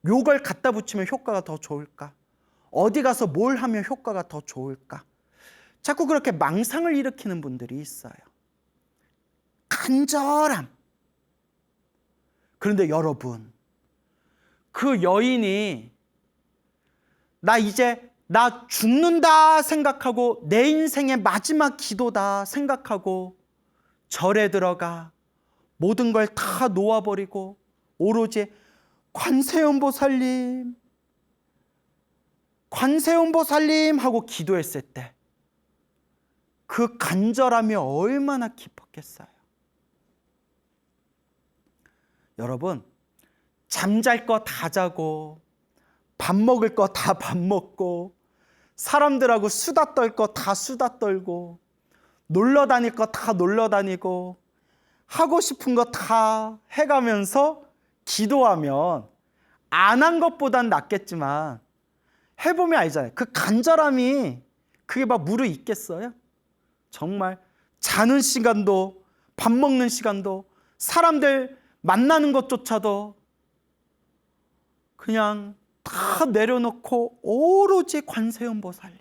요걸 갖다 붙이면 효과가 더 좋을까? 어디 가서 뭘 하면 효과가 더 좋을까? 자꾸 그렇게 망상을 일으키는 분들이 있어요. 간절함. 그런데 여러분, 그 여인이 나 죽는다 생각하고 내 인생의 마지막 기도다 생각하고 절에 들어가 모든 걸 다 놓아버리고 오로지 관세음보살님 하고 기도했을 때 그 간절함이 얼마나 깊었겠어요. 여러분, 잠잘 거 다 자고 밥 먹을 거 다 밥 먹고 사람들하고 수다 떨 거 다 수다 떨고 놀러 다닐 거 다 놀러 다니고 하고 싶은 거 다 해가면서 기도하면 안 한 것보단 낫겠지만 해보면 알잖아요. 그 간절함이 그게 막 무르익겠어요? 정말 자는 시간도 밥 먹는 시간도 사람들 만나는 것조차도 그냥 다 내려놓고 오로지 관세음보살님,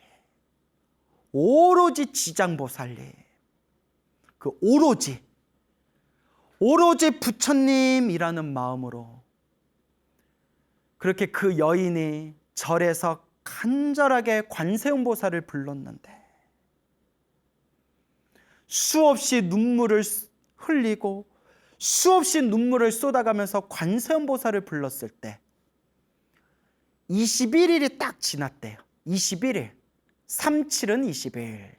오로지 지장보살님, 그 오로지 부처님이라는 마음으로 그렇게 그 여인이 절에서 간절하게 관세음보살을 불렀는데 수없이 눈물을 흘리고 수없이 눈물을 쏟아가면서 관세음보살을 불렀을 때 21일이 딱 지났대요. 21일. 37은 20일.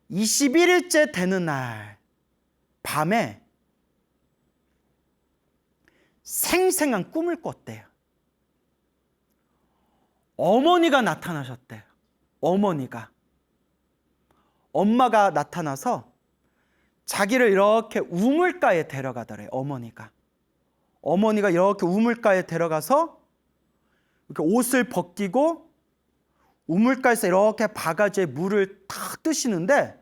21일째 되는 날 밤에 생생한 꿈을 꿨대요. 어머니가 나타나셨대요. 엄마가 나타나서 자기를 이렇게 우물가에 데려가더래요. 어머니가 이렇게 우물가에 데려가서 이렇게 옷을 벗기고 우물가에서 이렇게 바가지에 물을 탁 뜨시는데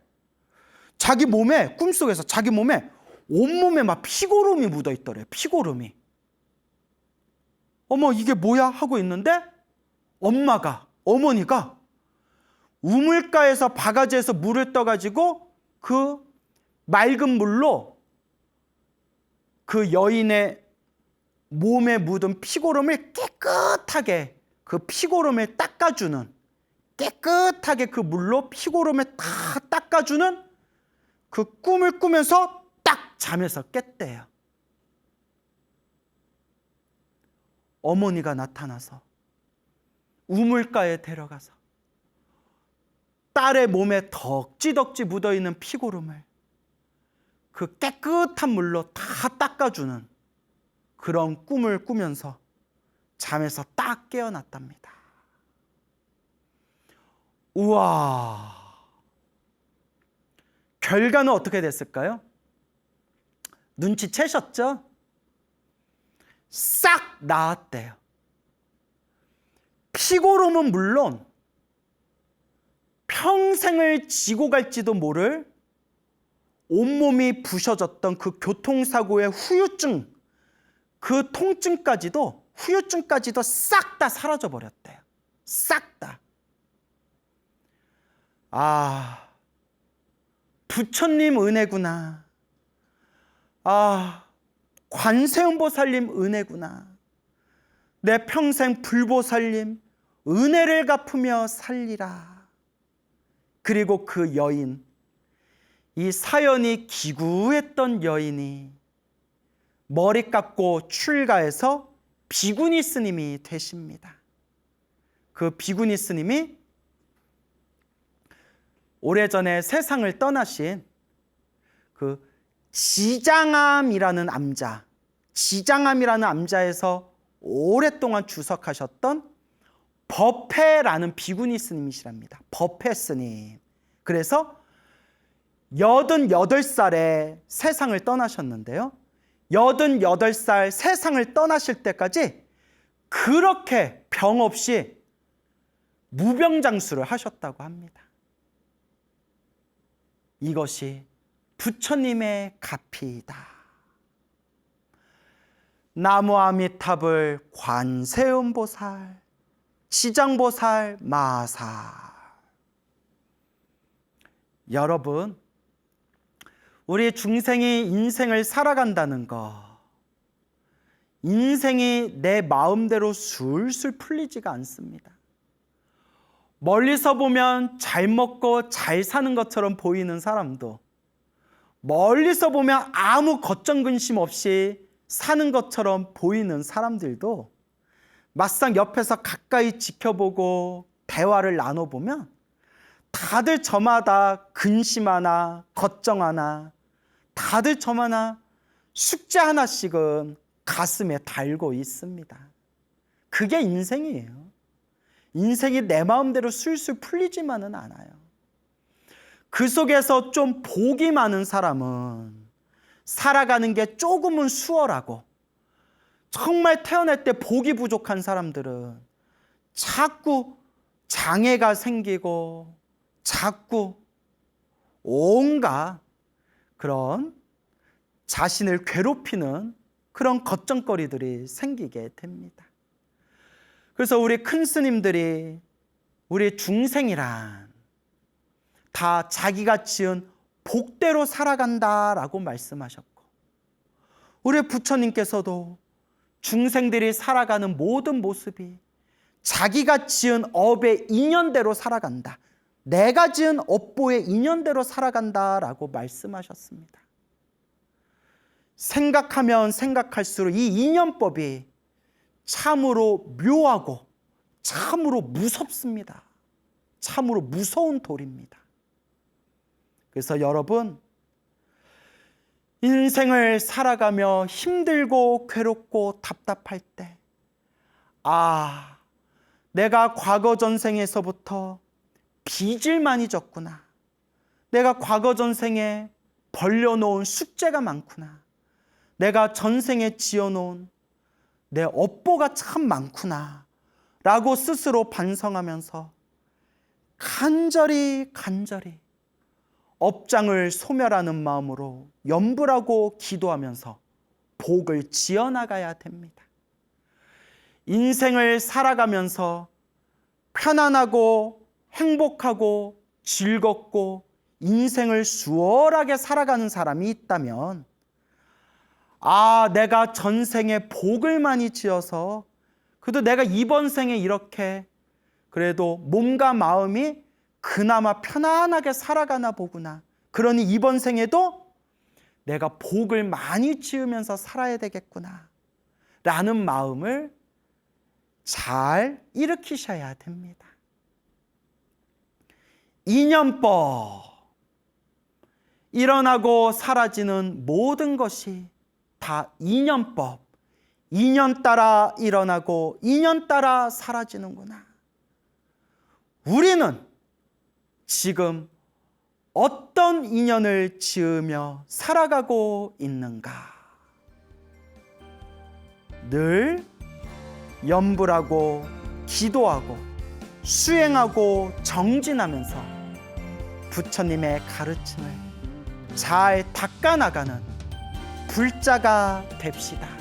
자기 몸에, 꿈속에서 자기 몸에 온몸에 막 피고름이 묻어 있더래요. 피고름이. 어머, 이게 뭐야? 하고 있는데 어머니가 우물가에서 바가지에서 물을 떠가지고 그 맑은 물로 그 여인의 몸에 묻은 피고름을 깨끗하게 그 피고름을 닦아주는, 깨끗하게 그 물로 피고름을 다 닦아주는 그 꿈을 꾸면서 딱 잠에서 깼대요. 어머니가 나타나서 우물가에 데려가서 딸의 몸에 덕지덕지 묻어있는 피고름을 그 깨끗한 물로 다 닦아주는 그런 꿈을 꾸면서 잠에서 딱 깨어났답니다. 우와, 결과는 어떻게 됐을까요? 눈치채셨죠? 싹 나았대요. 피고름은 물론 평생을 지고 갈지도 모를 온몸이 부셔졌던 그 교통사고의 후유증, 그 통증까지도, 후유증까지도 싹 다 사라져 버렸대요. 싹 다. 아, 부처님 은혜구나. 아, 관세음보살님 은혜구나. 내 평생 불보살님 은혜를 갚으며 살리라. 그리고 그 여인, 이 사연이 기구했던 여인이 머리 깎고 출가해서 비구니 스님이 되십니다. 그 비구니 스님이 오래전에 세상을 떠나신 그 지장암이라는 암자에서 오랫동안 주석하셨던 법회라는 비구니 스님이시랍니다. 법회 스님. 그래서 88살에 세상을 떠나셨는데요. 88살 세상을 떠나실 때까지 그렇게 병 없이 무병장수를 하셨다고 합니다. 이것이 부처님의 가피이다. 나무 아미타불 관세음보살, 지장보살, 마살. 여러분, 우리 중생이 인생을 살아간다는 거, 인생이 내 마음대로 술술 풀리지가 않습니다. 멀리서 보면 잘 먹고 잘 사는 것처럼 보이는 사람도, 멀리서 보면 아무 걱정 근심 없이 사는 것처럼 보이는 사람들도 막상 옆에서 가까이 지켜보고 대화를 나눠보면 다들 저마다 근심 하나, 걱정 하나, 다들 저마다 숙제 하나씩은 가슴에 달고 있습니다. 그게 인생이에요. 인생이 내 마음대로 술술 풀리지만은 않아요. 그 속에서 좀 복이 많은 사람은 살아가는 게 조금은 수월하고, 정말 태어날 때 복이 부족한 사람들은 자꾸 장애가 생기고 자꾸 온갖 그런 자신을 괴롭히는 그런 걱정거리들이 생기게 됩니다. 그래서 우리 큰 스님들이 우리 중생이란 다 자기가 지은 복대로 살아간다라고 말씀하셨고, 우리 부처님께서도 중생들이 살아가는 모든 모습이 자기가 지은 업의 인연대로 살아간다, 내가 지은 업보의 인연대로 살아간다라고 말씀하셨습니다. 생각하면 생각할수록 이 인연법이 참으로 묘하고 참으로 무섭습니다. 참으로 무서운 돌입니다. 그래서 여러분, 인생을 살아가며 힘들고 괴롭고 답답할 때, 내가 과거 전생에서부터 빚을 많이 졌구나, 내가 과거 전생에 벌려놓은 숙제가 많구나, 내가 전생에 지어놓은 내 업보가 참 많구나 라고 스스로 반성하면서 간절히 업장을 소멸하는 마음으로 염불하고 기도하면서 복을 지어나가야 됩니다. 인생을 살아가면서 편안하고 행복하고 즐겁고 인생을 수월하게 살아가는 사람이 있다면, 내가 전생에 복을 많이 지어서 그래도 내가 이번 생에 이렇게 그래도 몸과 마음이 그나마 편안하게 살아가나 보구나, 그러니 이번 생에도 내가 복을 많이 지으면서 살아야 되겠구나 라는 마음을 잘 일으키셔야 됩니다. 인연법, 일어나고 사라지는 모든 것이 다 인연법, 인연 따라 일어나고 인연 따라 사라지는구나. 우리는 지금 어떤 인연을 지으며 살아가고 있는가? 늘 염불하고 기도하고 수행하고 정진하면서 부처님의 가르침을 잘 닦아나가는 불자가 됩시다.